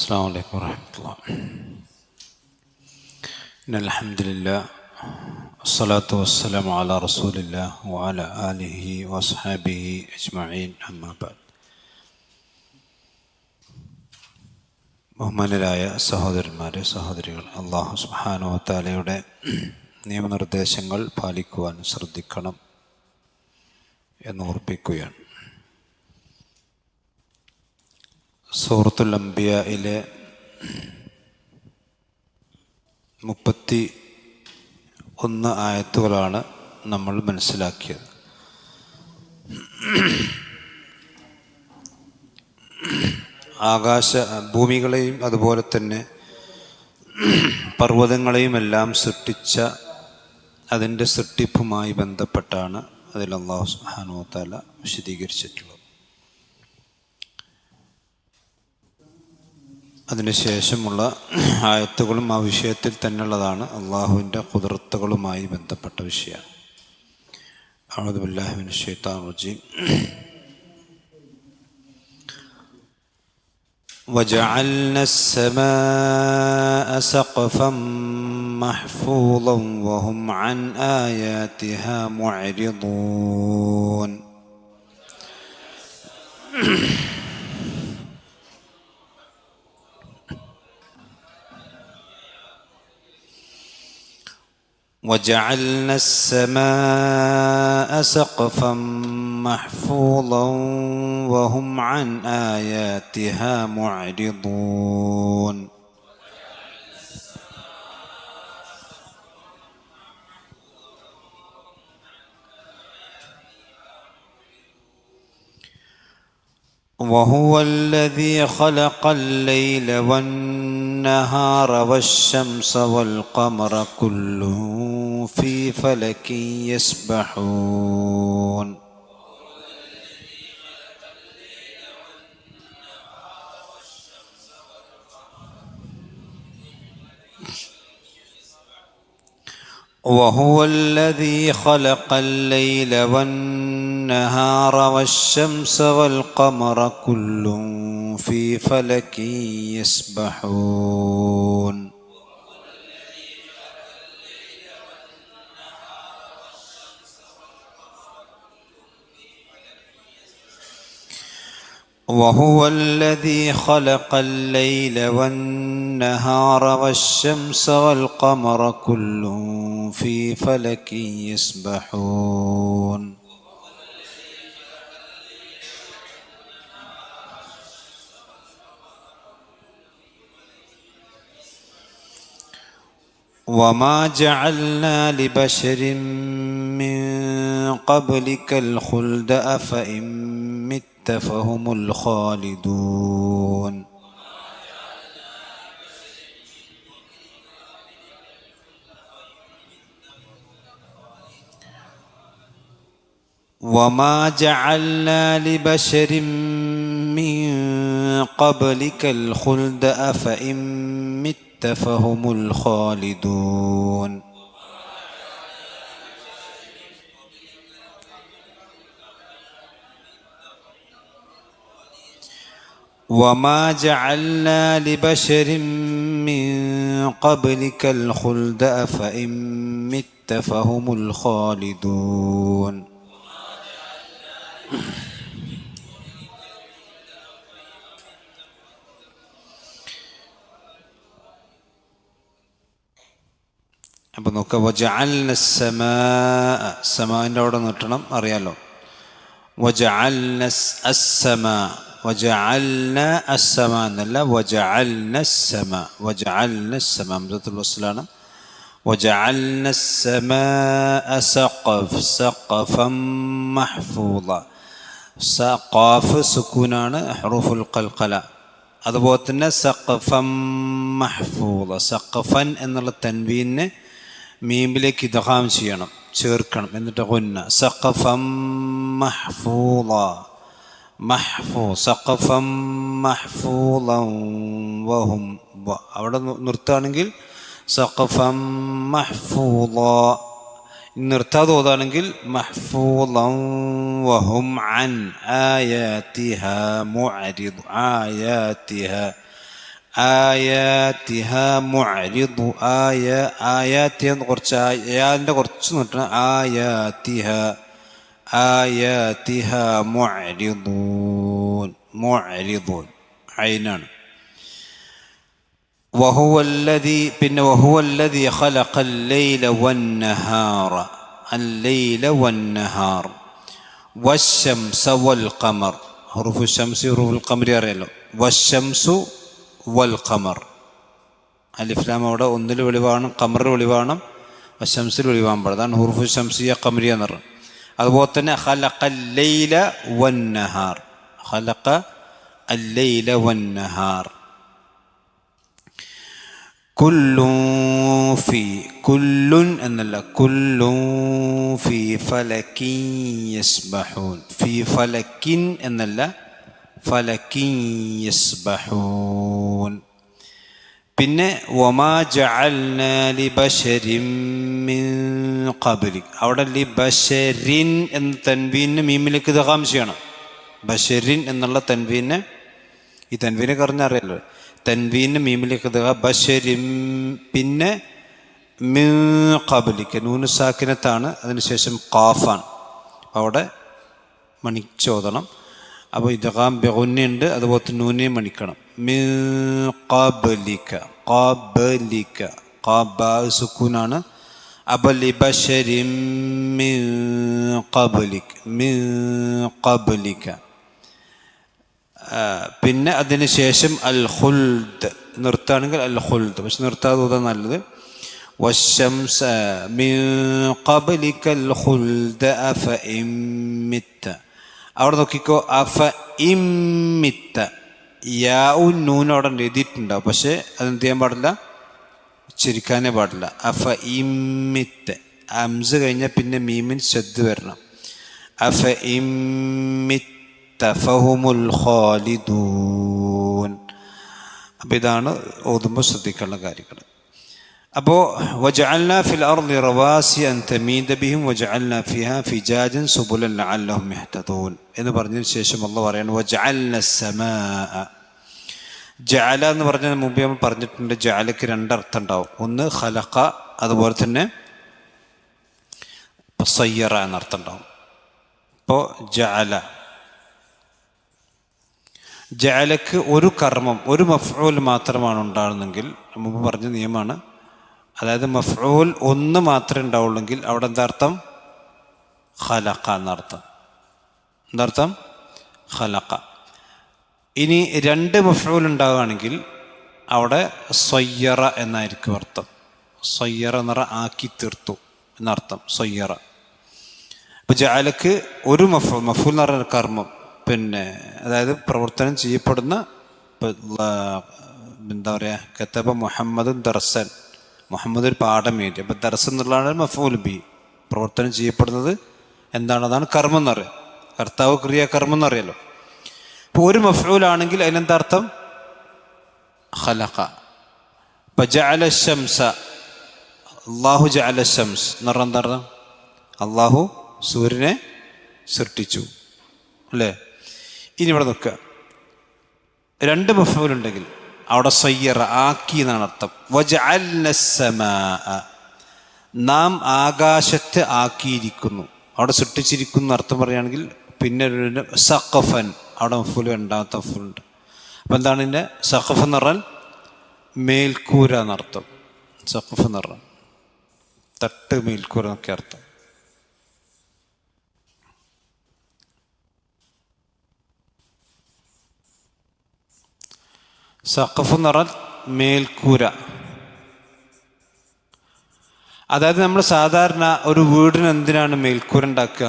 السلام عليكم ورحمة الله. إن الحمد لله والصلاة والسلام على رسول الله وعلى آله وأصحابه أجمعين أما بعد. ബഹുമാനരായ സഹോദരന്മാരെ, സഹോദരികൾ, അല്ലാഹു സുബ്ഹാനഹു വ തആലയുടെ നിയമനിർദ്ദേശങ്ങൾ പാലിക്കുവാൻ ശ്രദ്ധിക്കണം എന്ന് ഓർപ്പിക്കുകയാണ്. സൂറത്തുൽ അംബിയായിലെ 31 ആയത്തുകളാണ് നമ്മൾ മനസ്സിലാക്കിയത്. ഭൂമികളെയും അതുപോലെ തന്നെ പർവ്വതങ്ങളെയും എല്ലാം സൃഷ്ടിച്ച അതിൻ്റെ സൃഷ്ടിപ്പുമായി ബന്ധപ്പെട്ടാണ് അതിൽ അല്ലാഹു സുബ്ഹാനഹു വ തആല വിശദീകരിച്ചിട്ടുള്ളത്. അതിനുശേഷമുള്ള ആയത്തുകളും ആ വിഷയത്തിൽ തന്നെയുള്ളതാണ്. അള്ളാഹുവിൻ്റെ ഖുദ്റത്തുകളുമായി ബന്ധപ്പെട്ട വിഷയമാണ്. അഊദു ബില്ലാഹി മിനശ് ശൈത്വാനിർ റജീം. وجعلنا السماء سقفا محفوظا وهم عن آياتها معرضون. وجعلنا السماء سقفا محفوظا وهم عن آياتها معرضون. وهو الذي خلق الليل والنهار والشمس والقمر كل في فلك يسبحون. وهو الذي خلق الليل والنهار والشمس والقمر كل في فلك يسبحون. وهو الذي خلق الليل والنهار والشمس والقمر كل في فلك يسبحون. وما جعلنا لبشر من قبلك الخلد أفإن مت فهم الخالدون. وما جعلنا لبشر من قبلك الخلد أفإن مت فهم الخالدون. وما جعلنا لبشر من قبلك الخلد أفإن مت فهم الخالدون. അപ്പം നോക്കുക, വജഅൽന സമാൻ്റെ അവിടെ നിർത്തണം, അറിയാലോ. വജഅൽന അസ്സമാ, വജഅൽന അസ്സമാ എന്നല്ല, വജഅൽന അസ്സമാ, വജഅൽന അസ്സമാ ഹംസത്തുൽ വസ്ലാണ്. വജഅൽന അസ്സമാഅ സഖഫൻ മഹ്ഫൂള. ഖാഫ് സുക്കൂനാണ്, ഹുറൂഫുൽ ഖൽഖല. അതുപോലെ തന്നെ സഖഫൻ മഹ്ഫൂള, സഖഫൻ എന്നുള്ള തൻവീനെ മീമിലേക്ക് ഇദ്ഗാം ചെയ്യണം, ചേർക്കണം, എന്നിട്ട് ഗുന്ന. സഖഫൻ മഹ്ഫൂള, സഖഫൻ മഹ്ഫൂളൻ വഹും. അവിടെ നിർത്തുകയാണെങ്കിൽ സഖഫൻ മഹ്ഫൂള, നിർത്താതെ ഓതാണെങ്കിൽ മഹ്ഫൂളൻ വഹും അൻ ആയാതിഹാ മുഅരിദ്. ആയാതിഹാ ആയാതിഹ മുഅരിദു ആയാതി എന്ന് കുറച്ച് യാന്റെ കുറച്ച് നീട്ടണം. ആയാതിഹ മുഅരിദൂൻ ഐനാണ്. പിന്നെ വഹുവല്ലദി ഖലഖൽ ലൈല വന്നഹാർ വശംസ വൽ ഖമർ. ഹുറൂഫു ശംസി ഹുറൂഫുൽ ഖമരി അറിയാലോ. വശംസു വൽ ഖമർ. അലിഫ് ലാം അവിടെ ഒന്നിൽ വെളിവാണ്, ഖമറിൽ വെളിവാണ്, വശംസിൽ വെളിവാൻ പാടില്ല. അതാണ് ഹുറൂഫു ശംസിയ ഖമരിയ എന്ന് പറയുന്നത്. അതുപോലെ തന്നെ ഖലഖൽ ലൈല വന്നഹാർ, ഖലഖ അൽ ലൈല വന്നഹാർ. കുല്ലുൻ എന്നല്ല, കുല്ലുൻ ഫീ ഫലകിൻ യസ്ബഹൂൻ. ഫീ ഫലകിൻ എന്നല്ല, ഫലകിൻ യസ്ബഹൂൻ. പിന്നെ വമാ ജഅൽനാ ലിബശരിൻ മിൻ ഖബ്ലിക്. അവിടെ ലിബശരിൻ എന്ന തൻവീന് മീമിലേക്ക് ഇദ്ഗാം ചെയ്യണം. ബശരിൻ എന്നുള്ള തൻവീന്, ഈ തൻവീനൊക്കെ അറിഞ്ഞറിയാലോ, തൻവീന് മീമിലേക്ക് ബശരിൻ. പിന്നെ മിൻ ഖബ്ലിക നൂന് സാക്കിനത്താണ്, അതിനുശേഷം ഖാഫാണ്. അവിടെ മണിച്ചോദണം. അപ്പോൾ ഇദ്ഗാം ബിഗുന്നയുണ്ട്, അതുപോലെ നൂനെ മണിക്കണം. മിൻ ഖബ്ലിക ഖബ സുക്കൂനാണ്. അപ്പോൾ ലിബശരിൻ മിൻ ഖബ്ലിക. പിന്നെ അതിന് ശേഷം അൽ ഖുൽദ് നിർത്താണെങ്കിൽ അൽ ഖുൽദ്, പക്ഷെ നിർത്താതെ ഓതാൻ നല്ലത്. വശംസ മിൻ ഖബ്ലികൽ ഖുൽദ അഫ ഇമ്മിത്ത. അവിടെ നോക്കിക്കോ, അഫ ഇമ്മിത്ത. യാഉൻ നൂൻ അവിടെ എഴുതിയിട്ടുണ്ടാവും, പക്ഷെ അതെന്ത് ചെയ്യാൻ പാടില്ല, ഉച്ചരിക്കാനേ പാടില്ല. അഫ ഇമ്മിത്ത, അംസ് കഴിഞ്ഞാൽ പിന്നെ മീമിൻ ശദ്ദ് വരണം. അഫ ഇമ്മിത്ത ഫഹുമുൽ ഖാലിദൂൻ. അപ്പോൾ ഇതാണ് ഓതുമ്പോൾ ശ്രദ്ധിക്കാനുള്ള കാര്യങ്ങൾ. അപ്പോൾ വജഅൽനാ ഫിൽ അർളി റവാസിയ അൻ തമീദ ബിഹിം വജഅൽനാ ഫിഹാ ഫിജാജൻ സുബുലൻ ലഅല്ലഹും യഹ്തദൂൻ എന്ന് പറഞ്ഞതിന് ശേഷം അല്ലാഹു പറയാണ് വജഅൽനാ സമാഅ. ജഅല എന്ന് പറഞ്ഞതിന് മുമ്പ് നമ്മൾ പറഞ്ഞിട്ടുണ്ട്, ജഅലക്ക് രണ്ടർത്ഥം ഉണ്ടാവും. ഒന്ന് ഖലഖ, അതുപോലെ തന്നെ സയ്യറ എന്നർത്ഥം ഉണ്ടാവും. ഇപ്പോൾ ജഅലക്ക് ഒരു കർമ്മം, ഒരു മഫ്ഊൽ മാത്രമാണ് ഉണ്ടാകുന്നെങ്കിൽ, മുമ്പ് പറഞ്ഞ നിയമമാണ്. അതായത് മഫ്ഊൽ ഒന്ന് മാത്രമേ ഉണ്ടാവുള്ളെങ്കിൽ അവിടെ എന്താർത്ഥം, ഖലഖ എന്നർത്ഥം. എന്താർത്ഥം, ഖലഖ. ഇനി രണ്ട് മഫ്ഊൽ ഉണ്ടാവുകയാണെങ്കിൽ അവിടെ സയ്യറ എന്നായിരിക്കും അർത്ഥം. സയ്യറ എന്ന് പറഞ്ഞാൽ ആക്കി തീർത്തു എന്നർത്ഥം, സയ്യറ. അപ്പോൾ ജഅലക്ക് ഒരു മഫ്ഊൽ എന്ന് പറയുന്ന കർമ്മം, പിന്നെ അതായത് പ്രവർത്തനം ചെയ്യപ്പെടുന്ന, എന്താ പറയുക, കതബ മുഹമ്മദുൻ ദർസൻ, മുഹമ്മദ് ഒരു പാഠം എഴുതി. അപ്പം ദർസ് എന്നുള്ളതാണ് മഫ്ഊൽ ബി, പ്രവർത്തനം ചെയ്യപ്പെടുന്നത് എന്താണ്, അതാണ് കർമ്മം എന്ന് പറയുക. കർത്താവ് ക്രിയ കർമ്മം എന്നറിയാലോ. ഇപ്പോൾ ഒരു മഫ്ഊലാണെങ്കിൽ അതിനെന്താ അർത്ഥം, ഖലഖ. അപ്പം ജഅല ശംസ, അല്ലാഹു ജഅല ശംസ് എന്ന് പറഞ്ഞാൽ എന്താ അർത്ഥം, അല്ലാഹു സൂര്യനെ സൃഷ്ടിച്ചു, അല്ലേ. ഇനി ഇവിടെ നോക്കുക, രണ്ട് മഫ്ഊലുണ്ടെങ്കിൽ അവിടെ സയ്യറ ആക്കി എന്നാണ് അർത്ഥം. വജഅൽന സമാഅ, നാം ആകാശത്തെ ആക്കിയിരിക്കുന്നു. അവിടെ സൃഷ്ടിച്ചിരിക്കുന്നു അർത്ഥം പറയുകയാണെങ്കിൽ പിന്നെ സഖഫൻ, അവിടെ മഫ്ഊൽ രണ്ടാമത്തെ മഫ്ഊലുണ്ട്. അപ്പം എന്താണ് ഇതിൻ്റെ സഖഫ് എന്ന് പറഞ്ഞാൽ മേൽക്കൂര എന്നർത്ഥം. സഖഫ് എന്ന് പറഞ്ഞാൽ തട്ട്, മേൽക്കൂര എന്നൊക്കെ അർത്ഥം. സഖഫ് എന്ന് പറഞ്ഞാൽ മേൽക്കൂര. അതായത് നമ്മൾ സാധാരണ ഒരു വീടിന് എന്തിനാണ് മേൽക്കൂര ഉണ്ടാക്കുക,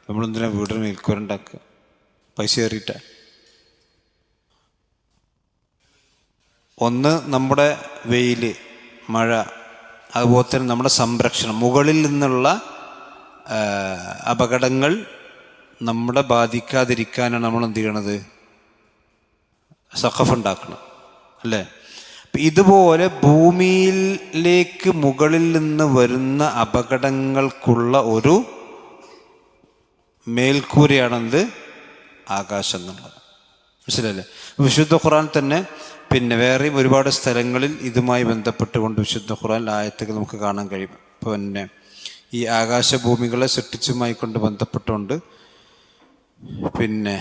നമ്മളെന്തിനാണ് വീടിന് മേൽക്കൂര ഉണ്ടാക്കുക, പൈസ കയറിയിട്ട. ഒന്ന് നമ്മുടെ വെയിൽ, മഴ, അതുപോലെ തന്നെ നമ്മുടെ സംരക്ഷണം, മുകളിൽ നിന്നുള്ള അപകടങ്ങൾ നമ്മളെ ബാധിക്കാതിരിക്കാനാണ് നമ്മൾ എന്ത് ചെയ്യണത്, സഖഫ് ഉണ്ടാക്കണം, അല്ലേ. ഇതുപോലെ ഭൂമിയിലേക്ക് മുകളിൽ നിന്ന് വരുന്ന അപകടങ്ങൾക്കുള്ള ഒരു മേൽക്കൂരയാണെന്ത്, ആകാശം എന്നുള്ളത്. മനസ്സിലല്ലേ. വിശുദ്ധ ഖുർആൻ തന്നെ പിന്നെ വേറെയും ഒരുപാട് സ്ഥലങ്ങളിൽ ഇതുമായി ബന്ധപ്പെട്ടുകൊണ്ട് വിശുദ്ധ ഖുർആൻ ആയത്തുകൾ നമുക്ക് കാണാൻ കഴിയും. പിന്നെ ഈ ആകാശഭൂമികളെ സൃഷ്ടിച്ചുമായി കൊണ്ട് ബന്ധപ്പെട്ടുകൊണ്ട് പിന്നെ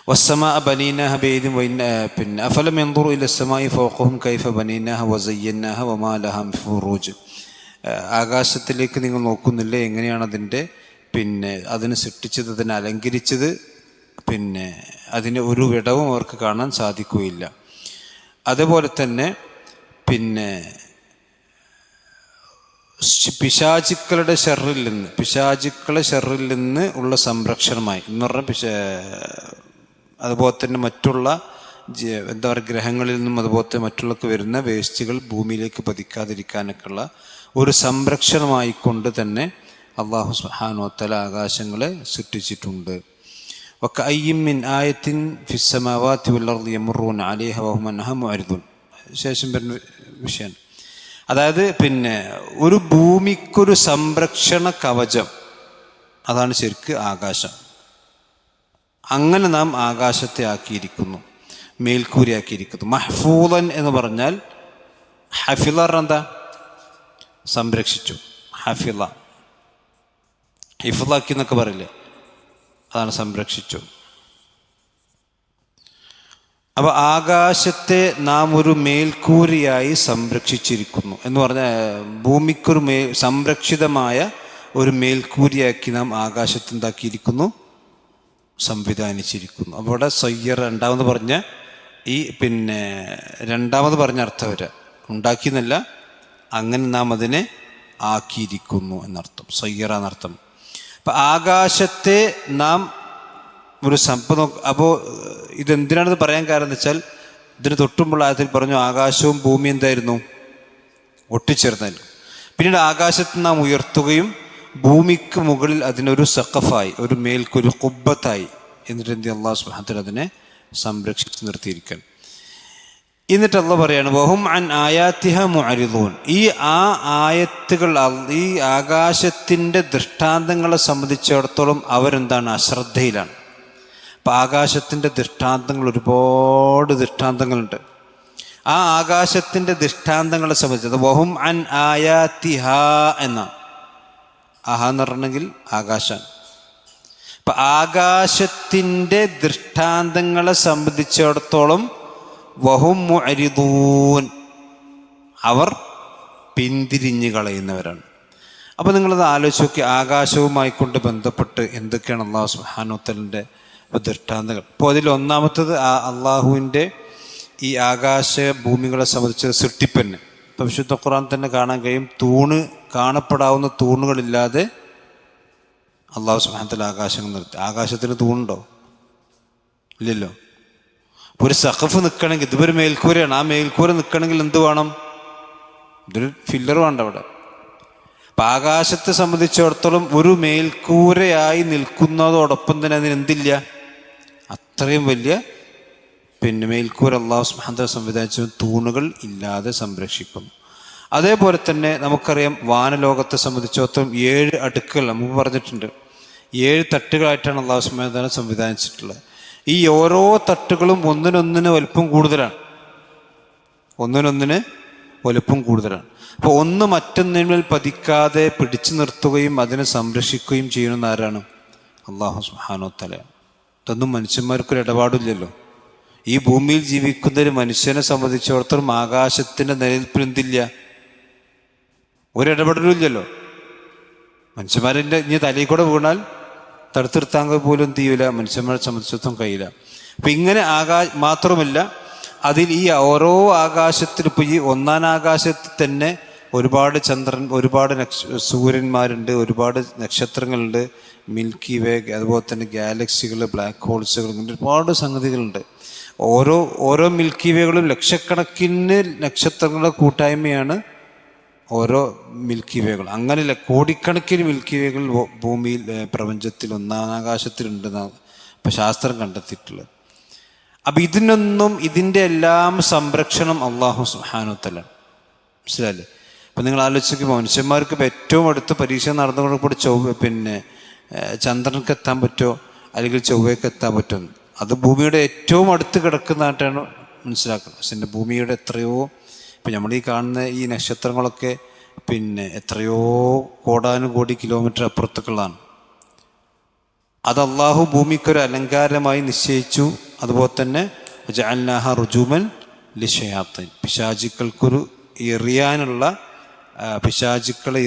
വസ്സമാഅ ബനീനാഹ ബിഅയ്ദിൻ പിന്നെ അഫലം യൻദുറു ഇല സ്സമാഇ ഫൗഖഹും കൈഫ ബനീനാഹ വസയ്യനാഹ വമാ ലഹാ മിൻ ഫുറൂജ്. ആകാശത്തിലേക്ക് നിങ്ങൾ നോക്കുന്നില്ലേ, എങ്ങനെയാണ് അതിൻ്റെ പിന്നെ അതിനെ സൃഷ്ടിച്ചത്, അതിനെ അലങ്കരിച്ചത്, പിന്നെ അതിന് ഒരു വിടവും അവർക്ക് കാണാൻ സാധിക്കുകയില്ല. അതുപോലെ തന്നെ പിന്നെ പിശാചുക്കളുടെ പിശാചുക്കളെ ഷർറിൽ നിന്ന് ഉള്ള സംരക്ഷണമായി എന്ന് പറഞ്ഞാൽ അതുപോലെ തന്നെ മറ്റുള്ള എന്താ പറയുക ഗ്രഹങ്ങളിൽ നിന്നും അതുപോലെ മറ്റുള്ളവർക്ക് വരുന്ന വേസ്റ്റുകൾ ഭൂമിയിലേക്ക് പതിക്കാതിരിക്കാനൊക്കെയുള്ള ഒരു സംരക്ഷണമായിക്കൊണ്ട് തന്നെ അല്ലാഹു സുബ്ഹാനഹു വ തആല ആകാശങ്ങളെ സൃഷ്ടിച്ചിട്ടുണ്ട്. വകഅയ്യിൻ മിൻ ആയത്തിൻ ഫിസ് സമാവാതി വൽ അർളി യമുറൂന അലൈഹ വഹും അൻഹാ മുഅരിദൂൻ. ശേഷം വരുന്ന വിഷയം, അതായത് പിന്നെ ഒരു ഭൂമിക്കൊരു സംരക്ഷണ കവചം, അതാണ് ശരിക്ക് ആകാശം. അങ്ങനെ നാം ആകാശത്തെ ആക്കിയിരിക്കുന്നു, മേൽക്കൂരയാക്കിയിരിക്കുന്നു. മഹ്ഫൂളൻ എന്ന് പറഞ്ഞാൽ ഹഫിള എന്താ, സംരക്ഷിച്ചു. ഹഫിള ഹിഫ്ളാക്കി എന്നൊക്കെ പറയില്ലേ, അതാണ് സംരക്ഷിച്ചു. അപ്പോൾ ആകാശത്തെ നാം ഒരു മേൽക്കൂരയായി സംരക്ഷിച്ചിരിക്കുന്നു എന്ന് പറഞ്ഞാൽ ഭൂമിക്കൊരു സംരക്ഷിതമായ ഒരു മേൽക്കൂരയാക്കി നാം ആകാശത്ത് എന്താക്കിയിരിക്കുന്നു, സംവിധാനിച്ചിരിക്കുന്നു. അപ്പോൾ ഇവിടെ സയ്യർ രണ്ടാമത് പറഞ്ഞ ഈ പിന്നെ രണ്ടാമത് പറഞ്ഞ അർത്ഥം വരെ ഉണ്ടാക്കിയെന്നല്ല, അങ്ങനെ നാം അതിനെ ആക്കിയിരിക്കുന്നു എന്നർത്ഥം, സയ്യറ എന്നർത്ഥം. അപ്പം ആകാശത്തെ നാം ഒരു അപ്പോൾ ഇതെന്തിനാണെന്ന് പറയാൻ കാരണം എന്ന് വെച്ചാൽ ഇതിന് തൊട്ടുമുള്ള ആയത്തിൽ പറഞ്ഞു ആകാശവും ഭൂമിയും എന്തായിരുന്നു, ഒട്ടിച്ചേർന്നായിരുന്നു. പിന്നീട് ആകാശത്ത് നാം ഉയർത്തുകയും ഭൂമിക്ക് മുകളിൽ അതിനൊരു സഖഫായി, ഒരു മേൽക്കൊരു ഖുബ്ബത്തായി, എന്നിട്ട് എന്ത് അല്ലാഹു സുബ്ഹാനഹു വ തആല അതിനെ സംരക്ഷിച്ച് നിർത്തിയിരിക്കാൻ. എന്നിട്ട് അല്ലാഹു പറയാണ് വഹും അൻ ആയാതിഹ മുഅരിദൂൻ. ഈ ആയത്തുകൾ, ഈ ആകാശത്തിൻ്റെ ദൃഷ്ടാന്തങ്ങളെ സംബന്ധിച്ചിടത്തോളം അവരെന്താണ്, അശ്രദ്ധയിലാണ്. അപ്പം ആകാശത്തിൻ്റെ ദൃഷ്ടാന്തങ്ങൾ, ഒരുപാട് ദൃഷ്ടാന്തങ്ങളുണ്ട്. ആ ആകാശത്തിൻ്റെ ദൃഷ്ടാന്തങ്ങളെ സംബന്ധിച്ചത് വഹും അൻ ആയാതിഹ എന്നാണ്. ആഹ എന്ന് പറഞ്ഞെങ്കിൽ ആകാശാണ്. അപ്പം ആകാശത്തിൻ്റെ ദൃഷ്ടാന്തങ്ങളെ സംബന്ധിച്ചിടത്തോളം വഹും മുഅരിദൂൻ, അവർ പിന്തിരിഞ്ഞ് കളയുന്നവരാണ്. അപ്പോൾ നിങ്ങളത് ആലോചിച്ച് നോക്കി, ആകാശവുമായി കൊണ്ട് ബന്ധപ്പെട്ട് എന്തൊക്കെയാണ് അല്ലാഹു സുബ്ഹാനഹു വ തആലയുടെ ദൃഷ്ടാന്തങ്ങൾ. അപ്പോൾ അതിൽ ഒന്നാമത്തത് അള്ളാഹുവിൻ്റെ ഈ ആകാശ ഭൂമികളെ സംബന്ധിച്ച് സൃഷ്ടിപ്പന്നെ. ഇപ്പോൾ വിശുദ്ധ ഖുർആൻ തന്നെ കാണാൻ കഴിയും, കാണപ്പെടാവുന്ന തൂണുകളില്ലാതെ അല്ലാഹു സുബ്ഹാനഹു വ തആല ആകാശങ്ങൾ നിർത്തി. ആകാശത്തിന് തൂണുണ്ടോ? ഇല്ലല്ലോ. ഒരു സഖഫ് നിൽക്കണമെങ്കിൽ, ഇതൊരു മേൽക്കൂരയാണ്, ആ മേൽക്കൂര നിൽക്കണമെങ്കിൽ എന്ത് വേണം, ഇതൊരു ഫില്ലർ വേണ്ട അവിടെ. അപ്പം ആകാശത്തെ സംബന്ധിച്ചിടത്തോളം ഒരു മേൽക്കൂരയായി നിൽക്കുന്നതോടൊപ്പം തന്നെ അതിന് എന്തില്ല, അത്രയും വലിയ പിന്നെ മേൽക്കൂര അല്ലാഹു സുബ്ഹാനഹു വ തആല സംവിധാനിച്ച തൂണുകൾ ഇല്ലാതെ സംരക്ഷിക്കുന്നു. അതേപോലെ തന്നെ നമുക്കറിയാം വാനലോകത്തെ സംബന്ധിച്ചിടത്തോളം 7 അടുക്കുകൾ നമുക്ക് പറഞ്ഞിട്ടുണ്ട്. 7 തട്ടുകളായിട്ടാണ് അല്ലാഹു സുബ്ഹാനഹു വ തആല സംവിധാനിച്ചിട്ടുള്ളത്. ഈ ഓരോ തട്ടുകളും ഒന്നിനൊന്നിന് വലുപ്പം കൂടുതലാണ്, ഒന്നിനൊന്നിന് വലുപ്പം കൂടുതലാണ്. അപ്പോൾ ഒന്ന് മറ്റൊന്നിന്മേൽ പതിക്കാതെ പിടിച്ചു നിർത്തുകയും അതിനെ സംരക്ഷിക്കുകയും ചെയ്യുന്ന ആരാണ്? അല്ലാഹു സുബ്ഹാനഹു വ തആല. ഇതൊന്നും മനുഷ്യന്മാർക്കൊരു ഇടപാടില്ലല്ലോ. ഈ ഭൂമിയിൽ ജീവിക്കുന്ന ഒരു മനുഷ്യനെ സംബന്ധിച്ചിടത്തോളം ആകാശത്തിൻ്റെ നിലനിൽപ്പിൽ എന്തില്ല, ഒരിടപെടലും ഇല്ലല്ലോ. മനുഷ്യന്മാരിൻ്റെ ഇനി തലയിൽ കൂടെ വീണാൽ തടുത്തു നിർത്താൻ പോലും എന്ത് ചെയ്യൂല, മനുഷ്യന്മാരെ സംബന്ധിച്ചിടത്തോളം കഴിയില്ല. അപ്പം ഇങ്ങനെ മാത്രമല്ല, അതിൽ ഈ ഓരോ ആകാശത്തിലും ഇപ്പോൾ ഈ ഒന്നാം ആകാശത്തിൽ തന്നെ ഒരുപാട് ചന്ദ്രൻ, ഒരുപാട് സൂര്യന്മാരുണ്ട്, ഒരുപാട് നക്ഷത്രങ്ങളുണ്ട്, മിൽക്കി വേ, അതുപോലെ തന്നെ ഗാലക്സികൾ, ബ്ലാക്ക് ഹോൾസുകൾ, ഇങ്ങനെ ഒരുപാട് സംഗതികളുണ്ട്. ഓരോ മിൽക്കി വേകളും ലക്ഷക്കണക്കിന് നക്ഷത്രങ്ങളുടെ കൂട്ടായ്മയാണ് ഓരോ മിൽക്കി വേകൾ. അങ്ങനെ കോടിക്കണക്കിന് മിൽക്കി വേകൾ ഭൂമിയിൽ, പ്രപഞ്ചത്തിൽ ഒന്നാം ആകാശത്തിലുണ്ടെന്നാണ് ഇപ്പം ശാസ്ത്രം കണ്ടെത്തിയിട്ടുള്ളത്. അപ്പം ഇതിൻ്റെ എല്ലാം സംരക്ഷണം അല്ലാഹു സുബ്ഹാനഹു വ തആല. മനസ്സിലായില്ലേ? അപ്പം നിങ്ങൾ ആലോചിക്കുമ്പോൾ മനുഷ്യന്മാർക്ക് ഇപ്പം ഏറ്റവും അടുത്ത് പരീക്ഷ നടന്നുകൊണ്ട് പിന്നെ ചന്ദ്രനക്ക് എത്താൻ പറ്റുമോ അല്ലെങ്കിൽ ചൊവ്വയ്ക്ക് എത്താൻ പറ്റുമോ? അത് ഭൂമിയുടെ ഏറ്റവും അടുത്ത് കിടക്കുന്നതായിട്ടാണ് മനസ്സിലാക്കുന്നത്. പക്ഷേ ഭൂമിയുടെ എത്രയോ, ഇപ്പം നമ്മൾ ഈ കാണുന്ന ഈ നക്ഷത്രങ്ങളൊക്കെ പിന്നെ എത്രയോ കോടാനുകോടി കിലോമീറ്റർ അപ്പുറത്തേക്കുള്ളതാണ്. അത് അള്ളാഹു ഭൂമിക്കൊരു അലങ്കാരമായി നിശ്ചയിച്ചു. അതുപോലെ തന്നെ ജഅൽനാഹ റുജൂമൻ ലിശയാത്തീൻ, പിശാചുക്കൾക്കൊരു എറിയാനുള്ള, പിശാചുക്കളെ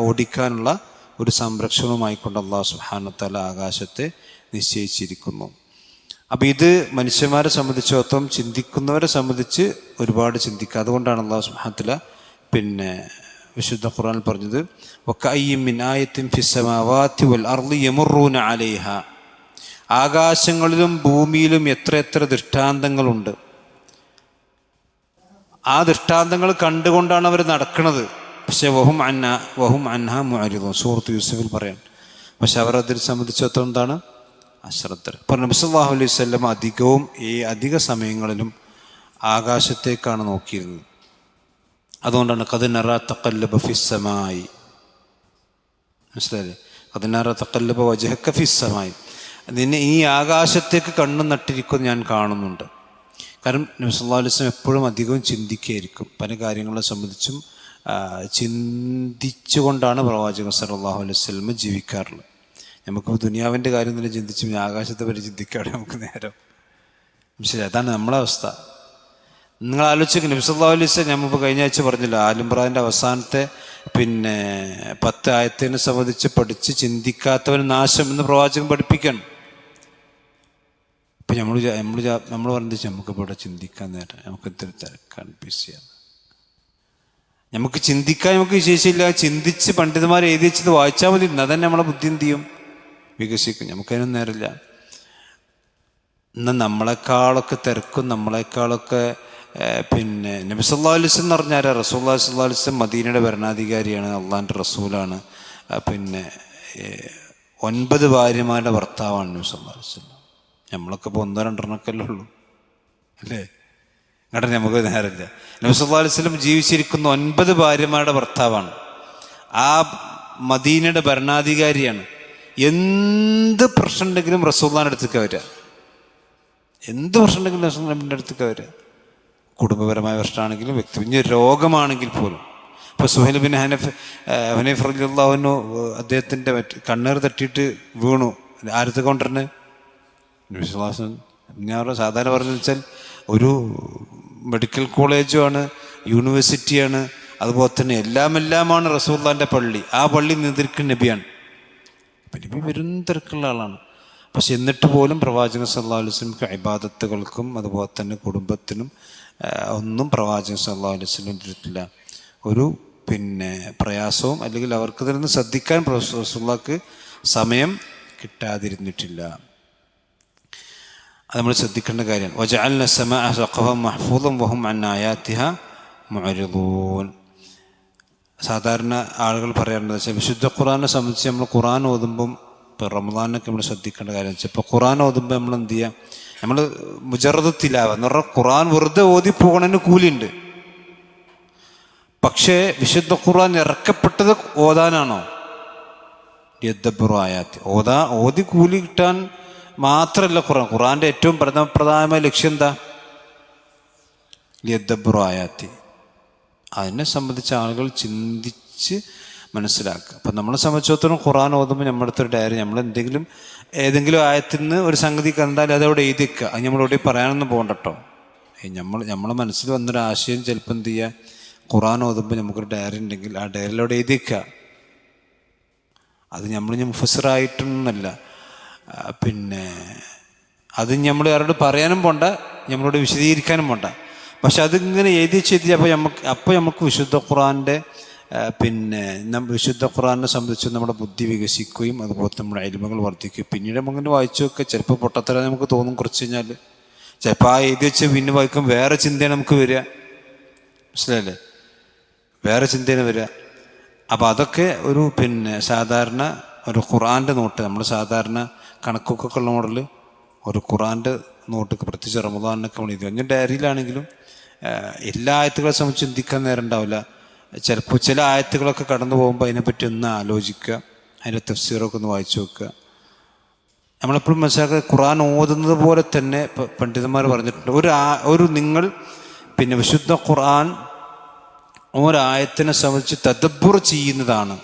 ഓടിക്കാനുള്ള ഒരു സംരക്ഷണവുമായിക്കൊണ്ട് അള്ളാഹു സുബ്ഹാനഹു വ തആല ആകാശത്തെ നിശ്ചയിച്ചിരിക്കുന്നു. അപ്പം ഇത് മനുഷ്യന്മാരെ സംബന്ധിച്ചിടത്തോളം, ചിന്തിക്കുന്നവരെ സംബന്ധിച്ച് ഒരുപാട് ചിന്തിക്കുക. അതുകൊണ്ടാണ് അള്ളാഹു സുബ്ഹാനഹു വ തആല പിന്നെ വിശുദ്ധ ഖുർആനിൽ പറഞ്ഞത് വകഅയ്യിൻ മിൻ ആയത്തിൻ ഫിസ്സമാവാതി വൽ അർളി യമുറൂന അലൈഹ, ആകാശങ്ങളിലും ഭൂമിയിലും എത്ര ദൃഷ്ടാന്തങ്ങളുണ്ട്. ആ ദൃഷ്ടാന്തങ്ങൾ കണ്ടുകൊണ്ടാണ് അവർ നടക്കുന്നത്. പക്ഷേ വഹും അൻഹ മുഅരിദൂൻ, സൂറത്ത് യൂസുഫിൽ പറയാൻ. പക്ഷെ അവർ അതിനെ സംബന്ധിച്ചിടത്തോളം എന്താണ്? അശ്രദ്ധർ. അപ്പോൾ നബി സല്ലല്ലാഹു അലൈഹി വസല്ലം അധിക സമയങ്ങളിലും ആകാശത്തേക്കാണ് നോക്കിയിരുന്നത്. അതുകൊണ്ടാണ് ഖദ് നറാ തഖല്ലബ ഫിസ്സമായി, മനസ്സിലായില്ലേ? ഖദ് നറാ തഖല്ലബ വജ്ഹക ഫിസ്സമായി, നിന്നെ ഈ ആകാശത്തേക്ക് കണ്ണു നട്ടിരിക്കും ഞാൻ കാണുന്നുണ്ട്. കാരണം നബി സല്ലല്ലാഹു അലൈഹി വസല്ലം എപ്പോഴും അധികവും ചിന്തിക്കുകയായിരിക്കും. പല കാര്യങ്ങളെ സംബന്ധിച്ചും ചിന്തിച്ചുകൊണ്ടാണ് പ്രവാചകൻ സല്ലല്ലാഹു അലൈഹി വസല്ലം ജീവിക്കാറുള്ളത്. നമുക്ക് ദുനിയാവിൻ്റെ കാര്യം തന്നെ ചിന്തിച്ച് ആകാശത്തെ പറ്റി ചിന്തിക്കാതെ നമുക്ക് നേരം. ശരി, അതാണ് നമ്മളെ അവസ്ഥ. നിങ്ങൾ ആലോചിക്കുക, നബി സല്ലല്ലാഹു അലൈഹി വസല്ലം ഞാനിപ്പോൾ കഴിഞ്ഞ ആഴ്ച പറഞ്ഞില്ല, ആലിംറാൻ്റെ അവസാനത്തെ 10 ആയത്തിനെ സംബന്ധിച്ച് പഠിച്ച് ചിന്തിക്കാത്തവൻ നാശം എന്ന് പ്രവാചകൻ പഠിപ്പിക്കണം. ഇപ്പം നമ്മൾ പറഞ്ഞിട്ട് നമുക്കിപ്പോൾ ഇവിടെ ചിന്തിക്കാൻ നേരം, നമുക്ക് ഇത്തിരി തിരക്കാണ്, ബിസിയാണ്. നമുക്ക് ചിന്തിക്കാൻ നമുക്ക് വിശേഷമില്ല. ചിന്തിച്ച് പണ്ഡിതന്മാർ എഴുതി വെച്ചത് വായിച്ചാൽ മതി. അതന്നെ നമ്മളെ ബുദ്ധി എന്ത് ചെയ്യും? വികസിക്കും. നമുക്കതിനൊന്നും നേരമില്ല. എന്നാൽ നമ്മളെക്കാളൊക്കെ തിരക്കും, നമ്മളെക്കാളൊക്കെ പിന്നെ നബി സല്ലല്ലാഹു അലൈഹി വസല്ലം എന്ന് പറഞ്ഞാൽ റസൂലുള്ളാഹി സ്വല്ലല്ലാഹു അലൈഹി വസല്ലം മദീനയുടെ ഭരണാധികാരിയാണ്, അള്ളാഹിൻ്റെ റസൂലാണ്. പിന്നെ 9 ഭാര്യമാരുടെ ഭർത്താവാണ് നബി സല്ലല്ലാഹു അലൈഹി വസല്ലം. നമ്മളൊക്കെ ഇപ്പോൾ 1-2 ഉള്ളൂ, അല്ലേ? എന്നിട്ട് നമുക്ക് നേരമില്ല. നബി സല്ലല്ലാഹു അലൈഹി വസല്ലം ജീവിച്ചിരിക്കുന്ന 9 ഭാര്യമാരുടെ ഭർത്താവാണ്. ആ മദീനയുടെ ഭരണാധികാരിയാണ്. എന്ത് പ്രശ്നം ഉണ്ടെങ്കിലും റസൂലുള്ളാഹിന്റെ അടുത്തേക്ക് വരിക. എന്ത് പ്രശ്നം ഉണ്ടെങ്കിലും റസൂലുള്ളാഹിന്റെ അടുത്തേക്ക് വരിക. കുടുംബപരമായ പ്രശ്നമാണെങ്കിലും ഇനി രോഗമാണെങ്കിൽ പോലും. ഇപ്പോൾ സുഹൈൽ ബിൻ ഹനീഫ് റളിയല്ലാഹു അൻഹു അദ്ദേഹത്തിൻ്റെ കണ്ണീർ തട്ടിയിട്ട് വീണു. ആരത്തെ കൊണ്ടിരുന്നത്? വിശ്വാസം. ഞാൻ സാധാരണ പറഞ്ഞു വെച്ചാൽ ഒരു മെഡിക്കൽ കോളേജുമാണ്, യൂണിവേഴ്സിറ്റിയാണ്, അതുപോലെ തന്നെ എല്ലാമാണ് റസൂലുള്ളാഹിന്റെ പള്ളി. ആ പള്ളി നിയന്ത്രിക്കുന്ന നബിയാണ്. അപ്പം നബി വരും തിരക്കുള്ള ആളാണ്. പക്ഷെ എന്നിട്ട് പോലും പ്രവാചകൻ സല്ലല്ലാഹു അലൈഹി വസല്ലം ഇബാദത്തുകൾക്കും അതുപോലെ തന്നെ കുടുംബത്തിനും ഒന്നും പ്രവാചകൻ സല്ലല്ലാഹു അലൈഹി വസല്ലം ചെയ്തിട്ടില്ല. ഒരു പ്രയാസവും അല്ലെങ്കിൽ അവർക്ക് തന്നെ ശ്രദ്ധിക്കാൻ റസൂലുള്ളാഹിക്ക് സമയം കിട്ടാതിരുന്നിട്ടില്ല. അത് നമ്മൾ ശ്രദ്ധിക്കേണ്ട കാര്യമാണ്. വജഅൽന സമാഅ സഖഫൻ മഹ്ഫൂദൻ വഹും അൻ ആയാതിഹ മുഅരിദൂൻ. സാധാരണ ആളുകൾ പറയാറുണ്ട് വെച്ചാൽ വിശുദ്ധ ഖുർആനെ സംബന്ധിച്ച് നമ്മൾ ഖുർആൻ ഓതുമ്പം, ഇപ്പോൾ റമദാനൊക്കെ നമ്മൾ ശ്രദ്ധിക്കേണ്ട കാര്യം വെച്ചാൽ, ഇപ്പോൾ ഖുർആൻ ഓതുമ്പോൾ നമ്മൾ എന്ത് ചെയ്യുക? നമ്മൾ മുജറദ് തിലാവ എന്ന് പറഞ്ഞാൽ ഖുർആൻ വെറുതെ ഓതി പോകണതിന് കൂലിയുണ്ട്. പക്ഷേ വിശുദ്ധ ഖുർആൻ ഇറക്കപ്പെട്ടത് ഓതാനാണോ? യദ്ദബ്ബറു ആയാത്തി, ഓതി കൂലി കിട്ടാൻ മാത്രമല്ല ഖുർആൻ്റെ ഏറ്റവും പ്രധാനമായ ലക്ഷ്യം എന്താ? യദ്ദബ്ബറു ആയാത്തി. അതിനെ സംബന്ധിച്ച് ആളുകൾ ചിന്തിച്ച് മനസ്സിലാക്കുക. അപ്പം നമ്മളെ സംബന്ധിച്ചിടത്തോളം ഖുർആൻ ഓതുമ്പോൾ നമ്മുടെ അടുത്തൊരു ഡയറി, നമ്മൾ ഏതെങ്കിലും ആയത്തിൽ നിന്ന് ഒരു സംഗതി കണ്ടാൽ അതവിടെ എഴുതി വെക്കുക. അത് നമ്മളോട് പറയാനൊന്നും പോകണ്ട കേട്ടോ. നമ്മളെ മനസ്സിൽ വന്നൊരു ആശയം ചിലപ്പോൾ എന്ത് ചെയ്യുക, ഖുർആൻ ഓതുമ്പോൾ നമുക്കൊരു ഡയറി ഉണ്ടെങ്കിൽ ആ ഡയറിയിലൂടെ എഴുതി വെക്കുക. അത് നമ്മൾ മുഫസ്സിറായിട്ടൊന്നുമല്ല. അത് നമ്മൾ ആരോട് പറയാനും പോണ്ട, നമ്മളോട് വിശദീകരിക്കാനും പോണ്ട. പക്ഷെ അതിങ്ങനെ എഴുതി അപ്പോൾ നമുക്ക് വിശുദ്ധ ഖുർആൻ്റെ വിശുദ്ധ ഖുർആനെ സംബന്ധിച്ച് നമ്മുടെ ബുദ്ധി വികസിക്കുകയും അതുപോലെ നമ്മുടെ ഇൽമുകൾ വർദ്ധിക്കുകയും പിന്നീട് നമുക്കിങ്ങനെ വായിച്ചു നോക്കുക. ചിലപ്പോൾ പൊട്ടത്തരം നമുക്ക് തോന്നും കുറച്ച് കഴിഞ്ഞാൽ. ചിലപ്പോൾ ആ എഴുതി വെച്ച് പിന്നെ വായിക്കും വേറെ ചിന്തയാണ് നമുക്ക് വരിക. മനസ്സിലായില്ലേ? വേറെ ചിന്തയാണ് വരിക. അപ്പം അതൊക്കെ ഒരു സാധാരണ ഒരു ഖുർആൻ്റെ നോട്ട്, നമ്മൾ സാധാരണ കണക്കൊക്കെ ഉള്ള മോഡൽ ഒരു ഖുർആൻ്റെ നോട്ടൊക്കെ പ്രത്യേകിച്ച് റമദാനൊക്കെ നമ്മൾ എഴുതി. ഞാൻ ഡയറിയിലാണെങ്കിലും എല്ലാ ആയത്തുകളെ സംബന്ധിച്ച് ചിന്തിക്കാൻ നേരം ഉണ്ടാവില്ല. ചിലപ്പോൾ ചില ആയത്തുകളൊക്കെ കടന്നു പോകുമ്പോൾ അതിനെപ്പറ്റി ഒന്ന് ആലോചിക്കുക, അതിൻ്റെ തഫ്സീറൊക്കെ ഒന്ന് വായിച്ചു നോക്കുക. നമ്മളെപ്പോഴും മനസ്സിലാക്കുക, ഖുർആൻ ഓതുന്നത് പോലെ തന്നെ പണ്ഡിതന്മാർ പറഞ്ഞിട്ടുണ്ട്, ഒരു നിങ്ങൾ പിന്നെ വിശുദ്ധ ഖുർആൻ ഒരായത്തിനെ സംബന്ധിച്ച് തദബ്ബുർ ചെയ്യുന്നതാണ്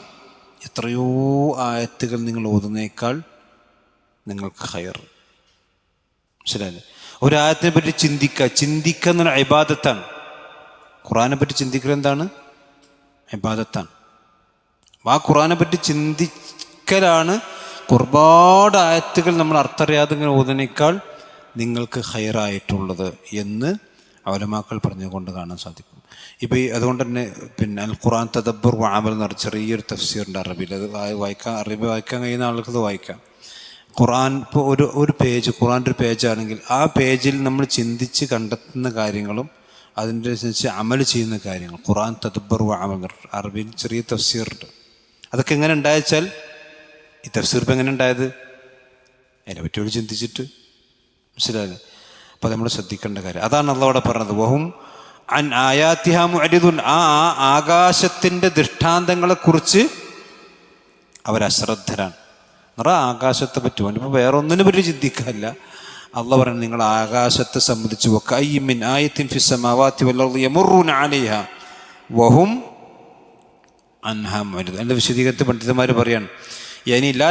എത്രയോ ആയത്തുകൾ നിങ്ങൾ ഓതുന്നേക്കാൾ നിങ്ങൾക്ക് ഖൈർ. മനസ്സിലായില്ലേ? ഒരായത്തിനെ പറ്റി ചിന്തിക്കുക എന്നുള്ള ഇബാദത്താണ്. ഖുർആനെ പറ്റി ചിന്തിക്കൽ എന്താണ്? ഇബാദത്താണ്. ആ ഖുർആനെ പറ്റി ചിന്തിക്കലാണ് ഒരുപാട് ആയത്തുകൾ നമ്മൾ അർത്ഥറിയാതെ ഇങ്ങനെ ഓതുന്നേക്കാൾ നിങ്ങൾക്ക് ഖൈറായിട്ടുള്ളത് എന്ന് ഉലമാക്കൾ പറഞ്ഞുകൊണ്ട് കാണാൻ സാധിക്കും. ഇപ്പോൾ അതുകൊണ്ട് തന്നെ പിന്നെ അൽ ഖുർആൻ തദബ്ബുർ വ അമൽ എന്ന് പറഞ്ഞ ചെറിയൊരു തഫ്സീറുണ്ട് അറബിയിൽ. അത് അറബി വായിക്കാൻ കഴിയുന്ന ആൾക്കത് വായിക്കാം. ഖുർആൻ ഇപ്പോൾ ഒരു പേജ്, ഖുർആൻ്റെ ഒരു പേജാണെങ്കിൽ ആ പേജിൽ നമ്മൾ ചിന്തിച്ച് കണ്ടെത്തുന്ന കാര്യങ്ങളും അതിൻ്റെ അനുസരിച്ച് അമൽ ചെയ്യുന്ന കാര്യങ്ങൾ ഖുർആൻ തദബ്ബുർ വ അമൽ എന്ന് പറഞ്ഞ അറബിയിൽ ചെറിയ തഫ്സീറുണ്ട്. അതൊക്കെ എങ്ങനെ ഉണ്ടായെച്ചാൽ, ഈ തഫ്സീർ ഇപ്പം എങ്ങനെ ഉണ്ടായത്? അതിനെപ്പറ്റി ഒരു ചിന്തിച്ചിട്ട്. മനസ്സിലായില്ലേ? അപ്പോൾ നമ്മൾ ശ്രദ്ധിക്കേണ്ട കാര്യം അതാണ് അല്ലാഹു അവിടെ പറഞ്ഞത്, വഹും അൻ ആയാത്തിഹാ മുഅരിദുൻ. ആ ആകാശത്തിൻ്റെ ദൃഷ്ടാന്തങ്ങളെക്കുറിച്ച് അവരശ്രദ്ധരാണ്. ആകാശത്തെ പറ്റി ഇപ്പോൾ വേറെ ഒന്നിനെ പറ്റി ചിന്തിക്കാനില്ല. അല്ലാഹു പറയുന്നത്, നിങ്ങൾ ആകാശത്തെ സംബന്ധിച്ച് വകഅയ്യിൻ മിൻ ആയത്തിൻ ഫിസ് സമാവാതി വൽ അർളി യമുറൂന അലൈഹാ വഹും അൻഹാ മുഅരിദൂൻ. എൻ്റെ വിശദീകരണത്തിൽ പണ്ഡിതന്മാർ പറയാണ്, യാനി ലാ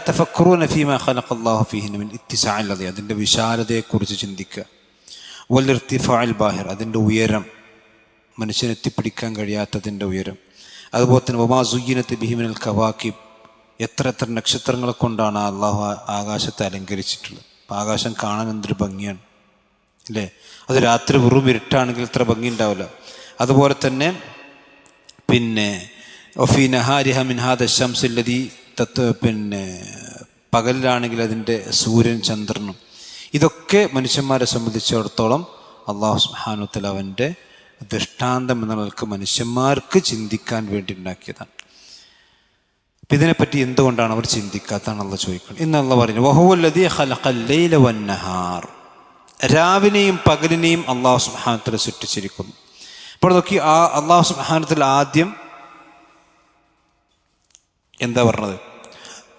തഫക്കറൂന ഫീമാ ഖലഖല്ലാഹു ഫീഹിൻ മിൻ ഇത്തിസാഇൽ അർളി, അതിൻ്റെ വിശാലതയെക്കുറിച്ച് ചിന്തിക്കുക. വൽ ഇർതിഫാഇൽ ബാഹിർ, അതിൻ്റെ ഉയരം, മനുഷ്യന് എത്തിപ്പിടിക്കാൻ കഴിയാത്തതിൻ്റെ ഉയരം. അതുപോലെ തന്നെ വമാ സുയ്യിനത് ബിഹി മിനൽ കവാകിബ്, എത്ര നക്ഷത്രങ്ങളെ കൊണ്ടാണ് അള്ളാഹു ആകാശത്തെ അലങ്കരിച്ചിട്ടുള്ളത്. അപ്പം ആകാശം കാണാൻ എന്തൊരു ഭംഗിയാണ് അല്ലേ? അത് രാത്രി വെറും ഇരുട്ടാണെങ്കിൽ ഇത്ര ഭംഗി ഉണ്ടാവില്ല. അതുപോലെ തന്നെ പിന്നെ ഒഫി നഹാരിഹ മിൻ ഹാദ ശംസ് ലദി പിന്നെ പകലിലാണെങ്കിൽ അതിൻ്റെ സൂര്യൻ ചന്ദ്രനും. ഇതൊക്കെ മനുഷ്യന്മാരെ സംബന്ധിച്ചിടത്തോളം അള്ളാഹു സുബ്ഹാനഹു വ തആല അവൻ്റെ ദൃഷ്ടാന്തം എന്ന നിലക്ക് മനുഷ്യന്മാർക്ക് ചിന്തിക്കാൻ വേണ്ടി ഉണ്ടാക്കിയതാണ്. അപ്പം ഇതിനെപ്പറ്റി എന്തുകൊണ്ടാണ് അവർ ചിന്തിക്കാത്തതാണ് അള്ളാഹ് ചോദിക്കുന്നത്. ഇന്ന് അള്ളാഹ് പറഞ്ഞു, വഹുവല്ലദീ ഖലഖൽ ലൈല വന്നഹാർ, രാവിനെയും പകലിനെയും അള്ളാഹു സുബ്ഹാനഹു വ തആല സൃഷ്ടിച്ചിരിക്കുന്നു. അപ്പോൾ നോക്കി, ആ അള്ളാഹു സുബ്ഹാനഹു വ തആല ആദ്യം എന്താ പറഞ്ഞത്?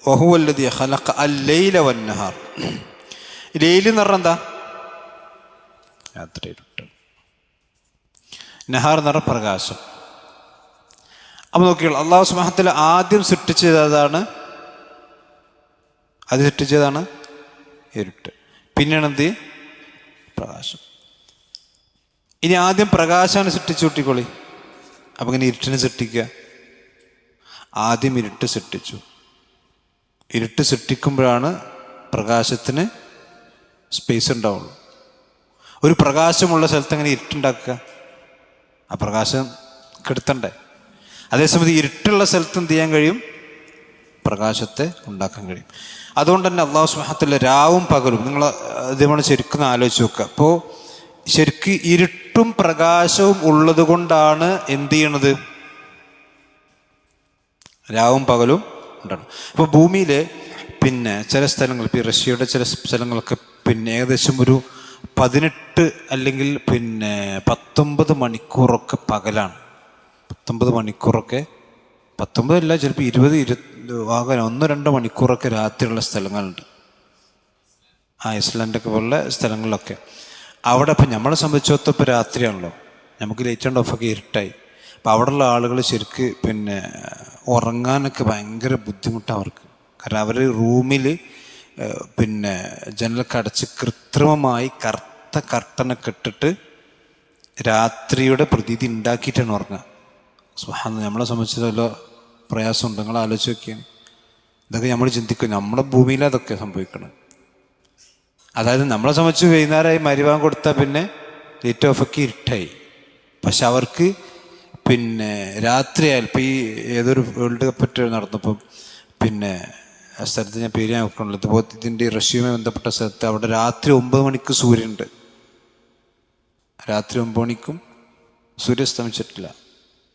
വഹുവല്ലദീ ഖലഖ അൽ ലൈല വന്നഹാർ. ലൈൽ എന്ന് പറഞ്ഞാൽ എന്താ? രാത്രി. നഹാർ എന്ന് പറഞ്ഞാൽ പ്രകാശം. അപ്പോൾ നോക്കിയോളൂ, അള്ളാഹു സുബ്ഹാനഹു വ തആല ആദ്യം സൃഷ്ടിച്ചതാണ് ഇരുട്ട്. പിന്നെയാണ് എന്ത്? പ്രകാശം. ഇനി ആദ്യം പ്രകാശമാണ് സൃഷ്ടിച്ചു കൂട്ടിക്കോളി. അപ്പം ഇങ്ങനെ ഇരുട്ടിനെ സൃഷ്ടിക്കുക. ആദ്യം ഇരുട്ട് സൃഷ്ടിച്ചു. ഇരുട്ട് സൃഷ്ടിക്കുമ്പോഴാണ് പ്രകാശത്തിന് സ്പേസ് ഉണ്ടാവുള്ളൂ. ഒരു പ്രകാശമുള്ള സ്ഥലത്ത് എങ്ങനെ ഇരുട്ടുണ്ടാക്കുക? ആ പ്രകാശം കെടുത്തണ്ടേ? അതേസമയത്ത് ഇരുട്ടുള്ള സ്ഥലത്ത് എന്ത് ചെയ്യാൻ കഴിയും? പ്രകാശത്തെ ഉണ്ടാക്കാൻ കഴിയും. അതുകൊണ്ട് തന്നെ അള്ളാഹു സുബ്ഹാനഹു വ തആല രാവും പകലും, നിങ്ങൾ ഇതുമാണ് ശരിക്കും ആലോചിച്ച് നോക്കുക. അപ്പോൾ ശരിക്ക് ഇരുട്ടും പ്രകാശവും ഉള്ളത് കൊണ്ടാണ് എന്ത് ചെയ്യണത്? രാവും പകലും ഉണ്ടാണ്. ഇപ്പോൾ ഭൂമിയിൽ പിന്നെ ചില സ്ഥലങ്ങൾ, ഇപ്പോൾ റഷ്യയുടെ ചില സ്ഥലങ്ങളൊക്കെ പിന്നെ ഏകദേശം ഒരു 18 അല്ലെങ്കിൽ പിന്നെ 19 മണിക്കൂറൊക്കെ പകലാണ്. 19 മണിക്കൂറൊക്കെ, 19 അല്ല, ചിലപ്പോൾ 20 ആകാൻ 1-2 മണിക്കൂറൊക്കെ രാത്രിയുള്ള സ്ഥലങ്ങളുണ്ട്. ഐസ്ലാൻഡൊക്കെ പോലുള്ള സ്ഥലങ്ങളിലൊക്കെ. അവിടെ ഇപ്പം നമ്മളെ സംബന്ധിച്ചിടത്തോളം ഇപ്പോൾ രാത്രിയാണല്ലോ, നമുക്ക് ലൈറ്റ് ആൻഡ് ഓഫൊക്കെ ഇരുട്ടായി. അപ്പോൾ അവിടെയുള്ള ആളുകൾ ശരിക്ക് പിന്നെ ഉറങ്ങാനൊക്കെ ഭയങ്കര ബുദ്ധിമുട്ടാണ് അവർക്ക്. കാരണം അവർ റൂമിൽ പിന്നെ ജനലൊക്കെ അടച്ച് കൃത്രിമമായി കറുത്ത കർട്ടനൊക്കെ ഇട്ടിട്ട് രാത്രിയുടെ പ്രതീതി ഉണ്ടാക്കിയിട്ടാണ് ഉറങ്ങുക. സുബ്ഹാനല്ലാഹ്, നമ്മളെ സംബന്ധിച്ച് വല്ല പ്രയാസമുണ്ട്? നിങ്ങൾ ആലോചിച്ച് നോക്കിയാണ്. ഇതൊക്കെ നമ്മൾ ചിന്തിക്കും, നമ്മുടെ ഭൂമിയിൽ അതൊക്കെ സംഭവിക്കണം. അതായത് നമ്മളെ സംബന്ധിച്ച് വൈകുന്നേരമായി മരിവാൻ കൊടുത്താൽ പിന്നെ ലൈറ്റ് ഓഫൊക്കെ ഇരുട്ടായി. പക്ഷെ അവർക്ക് പിന്നെ രാത്രിയായാൽ, ഇപ്പോൾ ഈ ഏതൊരു വേൾഡ് കപ്പ് നടന്നപ്പം പിന്നെ ആ സ്ഥലത്ത് ഞാൻ പേര് ഞാൻ നോക്കണല്ലോ, ഇതുപോലെ ഇതിൻ്റെ റഷ്യയുമായി ബന്ധപ്പെട്ട സ്ഥലത്ത് അവിടെ രാത്രി 9 മണിക്ക് സൂര്യനുണ്ട്. രാത്രി 9 മണിക്കും സൂര്യൻ അസ്തമിച്ചിട്ടില്ല.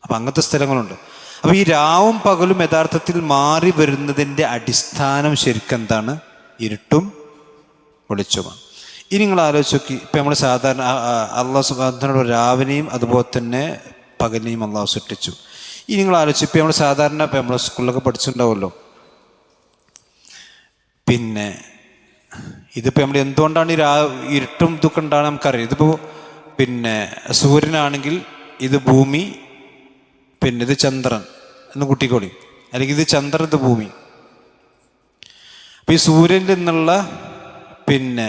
അപ്പം അങ്ങനത്തെ സ്ഥലങ്ങളുണ്ട്. അപ്പോൾ ഈ രാവും പകലും യഥാർത്ഥത്തിൽ മാറി വരുന്നതിൻ്റെ അടിസ്ഥാനം ശരിക്കും എന്താണ്? ഇരുട്ടും വെളിച്ചമാണ്. ഇനി നിങ്ങൾ ആലോചിച്ച് നോക്കി, ഇപ്പം നമ്മൾ സാധാരണ അള്ളാഹു സുബ്ഹാനഹു വ തആല രാവിനെയും അതുപോലെ തന്നെ പകലിനെയും അള്ളാഹു സൃഷ്ടിച്ചു. ഇനി നിങ്ങൾ ആലോചിച്ച്, ഇപ്പം നമ്മൾ സാധാരണ ഇപ്പം നമ്മൾ സ്കൂളിലൊക്കെ പഠിച്ചിട്ടുണ്ടാവുമല്ലോ, പിന്നെ ഇതിപ്പോൾ നമ്മൾ എന്തുകൊണ്ടാണ് ഇരുട്ടും ഇതൊക്കെ ഉണ്ടാകുന്നത് നമുക്കറിയാം. ഇതിപ്പോൾ പിന്നെ സൂര്യനാണെങ്കിൽ ഇത് ഭൂമി, പിന്നെ ഇത് ചന്ദ്രൻ എന്ന് കൂട്ടിക്കോളി, അല്ലെങ്കിൽ ഇത് ചന്ദ്രൻ ഇത് ഭൂമി. അപ്പം ഈ സൂര്യനിൽ നിന്നുള്ള പിന്നെ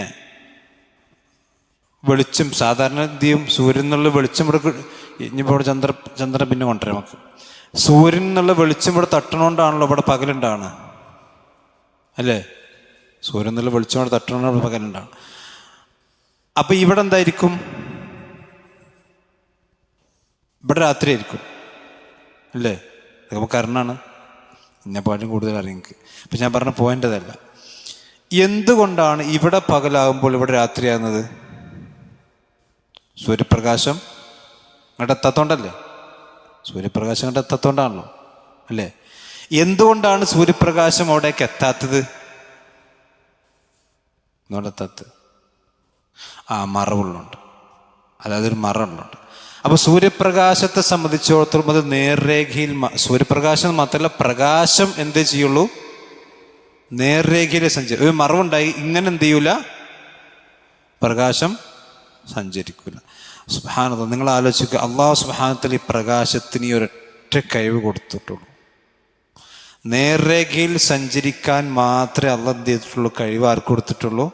വെളിച്ചം സാധാരണ എന്ത് ചെയ്യും, സൂര്യൻ എന്നുള്ള വെളിച്ചം ഇവിടെ ഇനിയിപ്പോൾ ഇവിടെ ചന്ദ്രൻ പിന്നെ കൊണ്ടുവരാം നമുക്ക്. സൂര്യൻ എന്നുള്ള വെളിച്ചം ഇവിടെ തട്ടണോണ്ടാണല്ലോ ഇവിടെ പകലുണ്ടാണ്, അല്ലേ? സൂര്യൻ എന്നുള്ള വെളിച്ചം ഇവിടെ തട്ടണോണ്ടാണ് പകലുണ്ടാണ്. അപ്പം ഇവിടെ എന്തായിരിക്കും? ഇവിടെ രാത്രി ആയിരിക്കും, അല്ലേ? നമുക്ക് അറിഞ്ഞാണ്, എന്നെപ്പാട്ടും കൂടുതൽ അറിയാം എനിക്ക്. അപ്പം ഞാൻ പറഞ്ഞ പോയിന്റ് അതല്ല. എന്തുകൊണ്ടാണ് ഇവിടെ പകലാകുമ്പോൾ ഇവിടെ രാത്രിയാകുന്നത്? സൂര്യപ്രകാശം ഇങ്ങോട്ട് എത്താത്തോണ്ടല്ലേ? സൂര്യപ്രകാശം ഇങ്ങോട്ട് എത്താത്തോണ്ടാണല്ലോ, അല്ലേ? എന്തുകൊണ്ടാണ് സൂര്യപ്രകാശം അവിടേക്ക് എത്താത്തത്? എത്താത്തത് മറവുള്ളുണ്ട്, അതായത് ഒരു മറവുള്ളുണ്ട്. അപ്പോൾ സൂര്യപ്രകാശത്തെ സംബന്ധിച്ചിടത്തോളം അത് നേർരേഖയിൽ, സൂര്യപ്രകാശം മാത്രമല്ല പ്രകാശം എന്തേ ചെയ്യുള്ളൂ? നേർരേഖയിലെ ഒരു മറവുണ്ടായി ഇങ്ങനെ എന്ത് ചെയ്യൂല? പ്രകാശം സഞ്ചരിക്കില്ല. സുബ്ഹാനല്ലാഹ്, നിങ്ങൾ ആലോചിക്കുക, അള്ളാഹു സുബ്ഹാനഹു വതആല ഈ പ്രകാശത്തിന് ഒരൊറ്റ കഴിവ് കൊടുത്തിട്ടുള്ളൂ. നേർരേഖയിൽ സഞ്ചരിക്കാൻ മാത്രമേ അള്ളാഹ് എന്ത് ചെയ്തിട്ടുള്ളൂ? കഴിവ് ആർക്ക് കൊടുത്തിട്ടുള്ളൂ?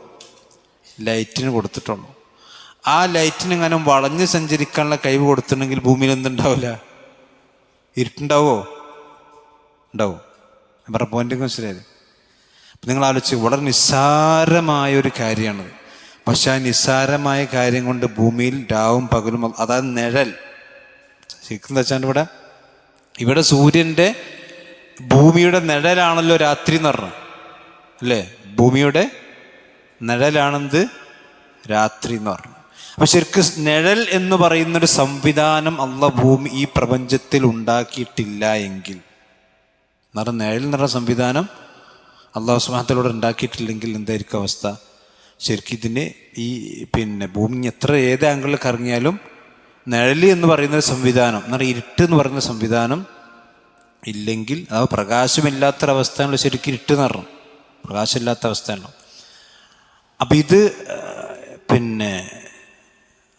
ലൈറ്റിന് കൊടുത്തിട്ടുള്ളൂ. ആ ലൈറ്റിന് ഇങ്ങനെ വളഞ്ഞ് സഞ്ചരിക്കാനുള്ള കഴിവ് കൊടുത്തിട്ടുണ്ടെങ്കിൽ ഭൂമിയിൽ എന്തുണ്ടാവില്ല? ഇരുട്ടുണ്ടാവോ? ഉണ്ടാവും. ഞാൻ പറഞ്ഞ പോയിന്റ് മനസ്സിലായത്? അപ്പം നിങ്ങൾ ആലോചിച്ച്, വളരെ നിസ്സാരമായൊരു കാര്യമാണത്. പക്ഷെ ആ നിസ്സാരമായ കാര്യം കൊണ്ട് ഭൂമിയിൽ രാവും പകലും, അതായത് നിഴൽ ശരിക്കും എന്താ വെച്ചാൽ ഇവിടെ സൂര്യൻ്റെ ഭൂമിയുടെ നിഴലാണല്ലോ രാത്രി എന്ന് പറഞ്ഞത്, അല്ലേ? ഭൂമിയുടെ നിഴലാണെന്ത്? രാത്രി എന്ന് പറഞ്ഞു. അപ്പം ശരിക്കും നിഴൽ എന്ന് പറയുന്നൊരു സംവിധാനം ഭൂമി ഈ പ്രപഞ്ചത്തിൽ ഉണ്ടാക്കിയിട്ടില്ല എങ്കിൽ, നിഴൽ എന്ന് പറഞ്ഞ സംവിധാനം അള്ളാഹു സുബ്ഹാനഹു വതആല ഉണ്ടാക്കിയിട്ടില്ലെങ്കിൽ എന്തായിരിക്കും അവസ്ഥ? ശരിക്കും ഇതിന് ഈ പിന്നെ ഭൂമി എത്ര ഏത് ആംഗിളിൽ കറങ്ങിയാലും നിഴൽ എന്ന് പറയുന്ന സംവിധാനം, എന്ന് പറഞ്ഞാൽ ഇരുട്ട് എന്ന് പറയുന്ന സംവിധാനം ഇല്ലെങ്കിൽ, അത് പ്രകാശമില്ലാത്തൊരവസ്ഥയാണല്ലോ ശരിക്കും ഇരുട്ട് എന്ന് പറഞ്ഞു. പ്രകാശമില്ലാത്ത അവസ്ഥയാണല്ലോ. അപ്പം ഇത് പിന്നെ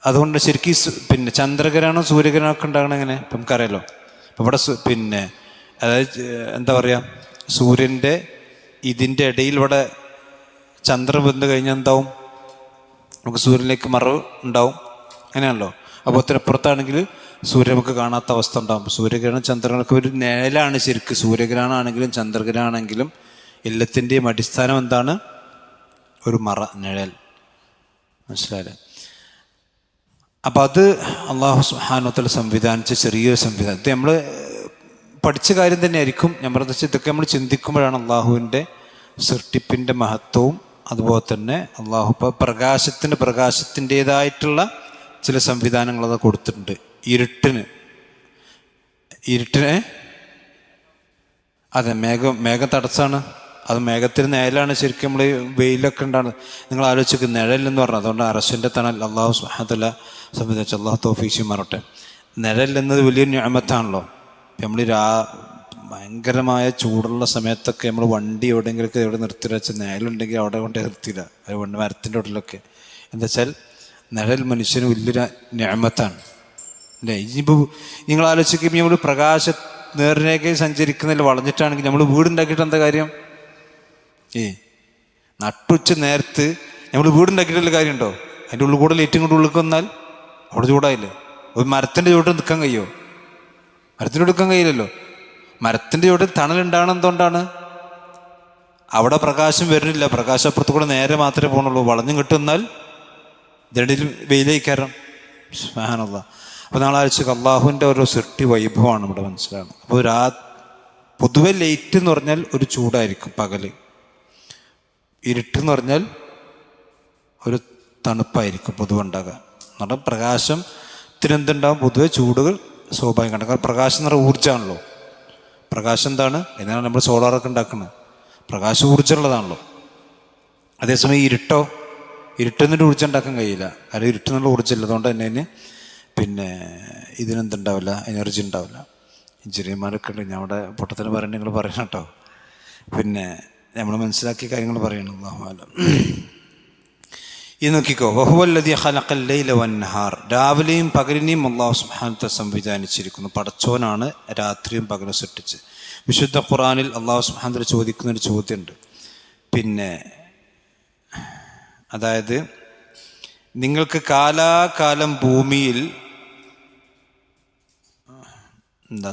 അതുകൊണ്ട് ശരിക്കും പിന്നെ ചന്ദ്രഗ്രഹണം സൂര്യഗ്രഹണം ഒക്കെ ഉണ്ടാകണം എങ്ങനെ? ഇപ്പം നമുക്കറിയാലോ. അപ്പം ഇവിടെ പിന്നെ അതായത് എന്താ പറയുക, സൂര്യൻ്റെ ഇതിൻ്റെ ഇടയിൽ ഇവിടെ ചന്ദ്രൻ വന്നു കഴിഞ്ഞാൽ എന്താവും? നമുക്ക് സൂര്യനിലേക്ക് മറവ് ഉണ്ടാവും, അങ്ങനെയാണല്ലോ. അപ്പോൾ അപ്പുറത്താണെങ്കിൽ സൂര്യൻ നമുക്ക് കാണാത്ത അവസ്ഥ ഉണ്ടാകും. സൂര്യഗ്രഹണം ചന്ദ്രനൊക്കെ ഒരു നിഴലാണ് ശരിക്കും. സൂര്യഗ്രഹണം ആണെങ്കിലും ചന്ദ്രഗ്രഹണം ആണെങ്കിലും എല്ലാത്തിൻ്റെയും അടിസ്ഥാനം എന്താണ്? ഒരു മറ, നിഴൽ. മനസ്സിലായില്ലേ? അപ്പം അത് അള്ളാഹു സുബ്ഹാനഹു വതആല സംവിധാനിച്ച ചെറിയൊരു സംവിധാനം. ഇത് നമ്മൾ പഠിച്ച കാര്യം തന്നെയായിരിക്കും. ഞാൻ പറഞ്ഞ ഇതൊക്കെ നമ്മൾ ചിന്തിക്കുമ്പോഴാണ് അള്ളാഹുവിൻ്റെ സൃഷ്ടിപ്പിൻ്റെ മഹത്വവും, അതുപോലെ തന്നെ അള്ളാഹു ഇപ്പോൾ പ്രകാശത്തിൻ്റെതായിട്ടുള്ള ചില സംവിധാനങ്ങളത് കൊടുത്തിട്ടുണ്ട്. ഇരുട്ടിന് അതെ, മേഘം തടസ്സമാണ്. അത് മേഘത്തിന് നിഴലാണ് ശരിക്കും. നമ്മൾ വെയിലൊക്കെ ഉണ്ടാണ്, നിങ്ങൾ ആലോചിക്കുക, നിഴൽ എന്ന് പറഞ്ഞത്. അതുകൊണ്ട് അർശിൻ്റെ തണൽ അള്ളാഹു സുബ്ഹാനഹു വതആല സംബന്ധിച്ച് അള്ളാഹു തൗഫീഖ് മാറട്ടെ. നിഴൽ എന്നത് വലിയൊരു നിഅമത്താണല്ലോ. നമ്മൾ ഭയങ്കരമായ ചൂടുള്ള സമയത്തൊക്കെ നമ്മൾ വണ്ടി എവിടെയെങ്കിലൊക്കെ എവിടെ നിർത്തില്ല വെച്ചാൽ നിഴലുണ്ടെങ്കിൽ അവിടെ കൊണ്ട് നിർത്തില്ല, അത് മരത്തിൻ്റെ ഉള്ളിലൊക്കെ. എന്താ വെച്ചാൽ നിഴൽ മനുഷ്യന് വലിയൊരു നിഅമത്താണ്, അല്ലേ? ഇനിയിപ്പോൾ നിങ്ങൾ ആലോചിക്കുമ്പോൾ നമ്മൾ നേർരേഖയിൽ സഞ്ചരിക്കുന്നതിൽ വളഞ്ഞിട്ടാണെങ്കിൽ നമ്മൾ വീടുണ്ടാക്കിയിട്ട് എന്താ കാര്യം? നട്ടുച്ച നേരത്ത് നമ്മൾ വീടുണ്ടാക്കിയിട്ടുള്ള കാര്യമുണ്ടോ? അതിൻ്റെ ഉള്ളിൽ കൂടെ ലൈറ്റും കൊണ്ട് ഉള്ളിൽ വന്നാൽ അവിടെ ചൂടായില്ലേ? ഒരു മരത്തിൻ്റെ ചുവട്ടിൽ നിൽക്കാൻ കഴിയുമോ? മരത്തിൻ്റെ നിൽക്കാൻ കഴിയില്ലല്ലോ. മരത്തിൻ്റെ ചുവട്ടിൽ തണലുണ്ടാകണം. എന്തുകൊണ്ടാണ്? അവിടെ പ്രകാശം വരുന്നില്ല, പ്രകാശം അപ്പുറത്ത് കൂടെ നേരെ മാത്രമേ പോകണുള്ളൂ. വളഞ്ഞും കിട്ടുന്നാൽ ഇതിനിടയിൽ വെയിലേക്ക് കയറാം. സുബ്ഹാനല്ലാഹ്. അപ്പോൾ നാളെ ആഴ്ച അള്ളാഹുവിൻ്റെ ഓരോ സൃഷ്ടി വൈഭവമാണ് ഇവിടെ മനസ്സിലാകുന്നത്. അപ്പോൾ പൊതുവെ ലൈറ്റ് എന്ന് പറഞ്ഞാൽ ഒരു ചൂടായിരിക്കും പകല്, ഇരുട്ടെന്ന് പറഞ്ഞാൽ ഒരു തണുപ്പായിരിക്കും പൊതുവെ ഉണ്ടാകുക. എന്ന് പറഞ്ഞാൽ പ്രകാശത്തിനെന്തുണ്ടാകും? പൊതുവെ ചൂടുകൾ സ്വാഭാവികമാണ്. കാരണം പ്രകാശം എന്ന് പറഞ്ഞാൽ ഊർജ്ജമാണല്ലോ. പ്രകാശം എന്താണ്? എന്നാണ് നമ്മൾ സോളാറൊക്കെ ഉണ്ടാക്കുന്നത്. പ്രകാശം ഊർജ്ജമുള്ളതാണല്ലോ. അതേസമയം ഇരുട്ടെന്നൊരു ഊർജ്ജം ഉണ്ടാക്കാൻ കഴിയില്ല. കാരണം ഇരുട്ടെന്നുള്ള ഊർജ്ജം ഇല്ല. അതുകൊണ്ട് തന്നെ അതിന് പിന്നെ ഇതിനെന്തുണ്ടാവില്ല, എനർജി ഉണ്ടാവില്ല. എഞ്ചിനീയർമാരൊക്കെ ഉണ്ട്, ഞാൻ അവിടെ പൊട്ടത്തിന് പറയണ്ട, നിങ്ങൾ പറയണം കേട്ടോ. പിന്നെ നമ്മൾ മനസ്സിലാക്കിയ കാര്യങ്ങൾ പറയണം. അല്ലാഹു അലം. ഇത് നോക്കിക്കോ, വഹുവല്ലദീ ഖലഖൽ ലൈല വന്നഹാർ, രാവിലെയും പകലിനെയും അല്ലാഹു സുബ്ഹാനഹു വ തആല സംവിധാനിച്ചിരിക്കുന്നു. പടച്ചോനാണ് രാത്രിയും പകലും സൃഷ്ടിച്ച്. വിശുദ്ധ ഖുർആനിൽ അല്ലാഹു സുബ്ഹാനഹു വ തആല ചോദിക്കുന്നൊരു ചോദ്യമുണ്ട്. പിന്നെ അതായത് നിങ്ങൾക്ക് കാലാകാലം ഭൂമിയിൽ,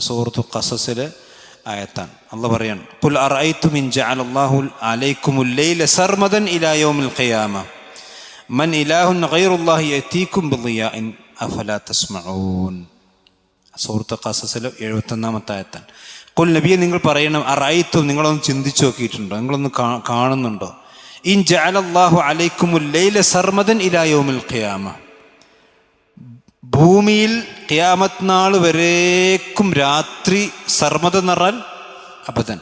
സൂറത്തു ഖസസിലെ ആയത്താണ്, അല്ലാഹു പറയാണ്, ഖുൽ അറഅയ്തും ഇൻ ജഅലല്ലാഹു അലൈക്കുമുൽ ലൈല സർമദൻ ഇലാ യൗമിൽ ഖിയാമ മൻ ഇലാഹുൻ ഗൈറുല്ലാഹി യഅതീകും ബിളിയാഇൻ അഫലാ തസ്മഊൻ. സൂറത്തു ഖസസിലെ 71-ാമത്തെ ആയത്താണ്. ഖുൽ നബിയെ നിങ്ങൾ പറയണം, അറഅയ്തും, നിങ്ങളൊന്ന് ചിന്തിച്ചു നോക്കിയിട്ടുണ്ടോ, നിങ്ങളൊന്ന് കാണുന്നുണ്ടോ, ഇൻ ജഅലല്ലാഹു അലൈക്കുമുൽ ലൈല സർമദൻ ഇലാ യൗമിൽ ഖിയാമ, ഭൂമിയിൽ ഖിയാമത്ത് നാൾ വരേക്കും രാത്രി സർമദം എന്ന് പറഞ്ഞാൽ അബദൻ,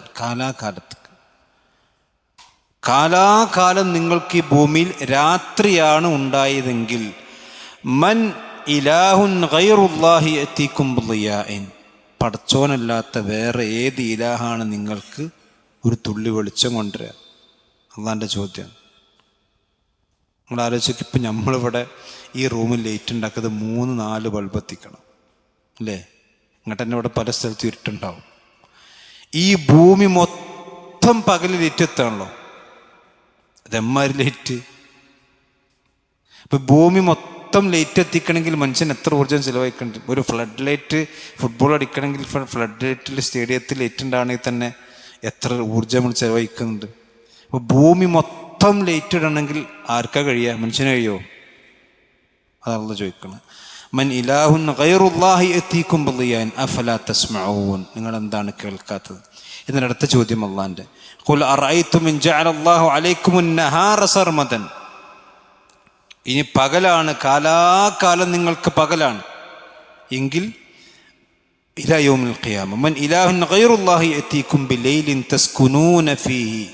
കാലാകാലം നിങ്ങൾക്ക് ഈ ഭൂമിയിൽ രാത്രിയാണ് ഉണ്ടായതെങ്കിൽ, മൻ ഇലാഹുൻ ഗൈറുല്ലാഹി യഅതീകും ബിളിയാഇൻ, പടച്ചോനല്ലാത്ത വേറെ ഏത് ഇലാഹാണ് നിങ്ങൾക്ക് ഒരു തുള്ളി വെളിച്ചം കൊണ്ടുവരിക? അള്ളാൻ്റെ ചോദ്യം. നിങ്ങൾ ആലോചിക്കും, ഇപ്പം നമ്മളിവിടെ ഈ റൂമിൽ ലൈറ്റ് ഉണ്ടാക്കുന്നത് 3-4 ബൾബ് എത്തിക്കണം അല്ലേ? ഇങ്ങോട്ട് തന്നെ ഇവിടെ പല സ്ഥലത്തും ഇരുട്ടുണ്ടാവും. ഈ ഭൂമി മൊത്തം പകൽ ലൈറ്റ് എത്താണല്ലോ, അതെമ്മാതിരി ലൈറ്റ്. ഇപ്പം ഭൂമി മൊത്തം ലൈറ്റ് എത്തിക്കണമെങ്കിൽ മനുഷ്യൻ എത്ര ഊർജ്ജം ചിലവഴിക്കുന്നുണ്ട്? ഒരു ഫ്ലഡ് ലൈറ്റ്, ഫുട്ബോൾ അടിക്കണമെങ്കിൽ ഫ്ലഡ് ലൈറ്റിൽ സ്റ്റേഡിയത്തിൽ ലൈറ്റ് ഉണ്ടാണെങ്കിൽ തന്നെ എത്ര ഊർജ്ജം നമ്മൾ ചിലവഴിക്കുന്നുണ്ട്? അപ്പോൾ ഭൂമി മൊത്തം ലൈറ്റ് ഇടണമെങ്കിൽ ആർക്കാ കഴിയുക? മനുഷ്യന് കഴിയുമോ? അതാണ് ചോദിക്കുന്നത്. മൻ ഇലാഹുൻ ഗൈറുല്ലാഹി യഅതീകും ബിളിയാഇൻ അഫലാ തസ്മഊൻ, നിങ്ങൾ എന്താണ് കേൾക്കാത്തത്? ഇതിനടുത്ത ചോദ്യം അള്ളാൻ്റെ, ഖുൽ അറഅയ്തും ഇൻ ജഅലല്ലാഹു അലൈക്കുമുൻ നഹാറ സർമദൻ, ഇനി പകലാണ്, കാലാകാലം നിങ്ങൾക്ക് പകലാണ് എങ്കിൽ, ഇലാ യൗമിൽ ഖിയാമ മൻ ഇലാഹുൻ ഗൈറുല്ലാഹി യഅതീകും ബിലൈലിൻ തസ്കുനൂന ഫീഹി.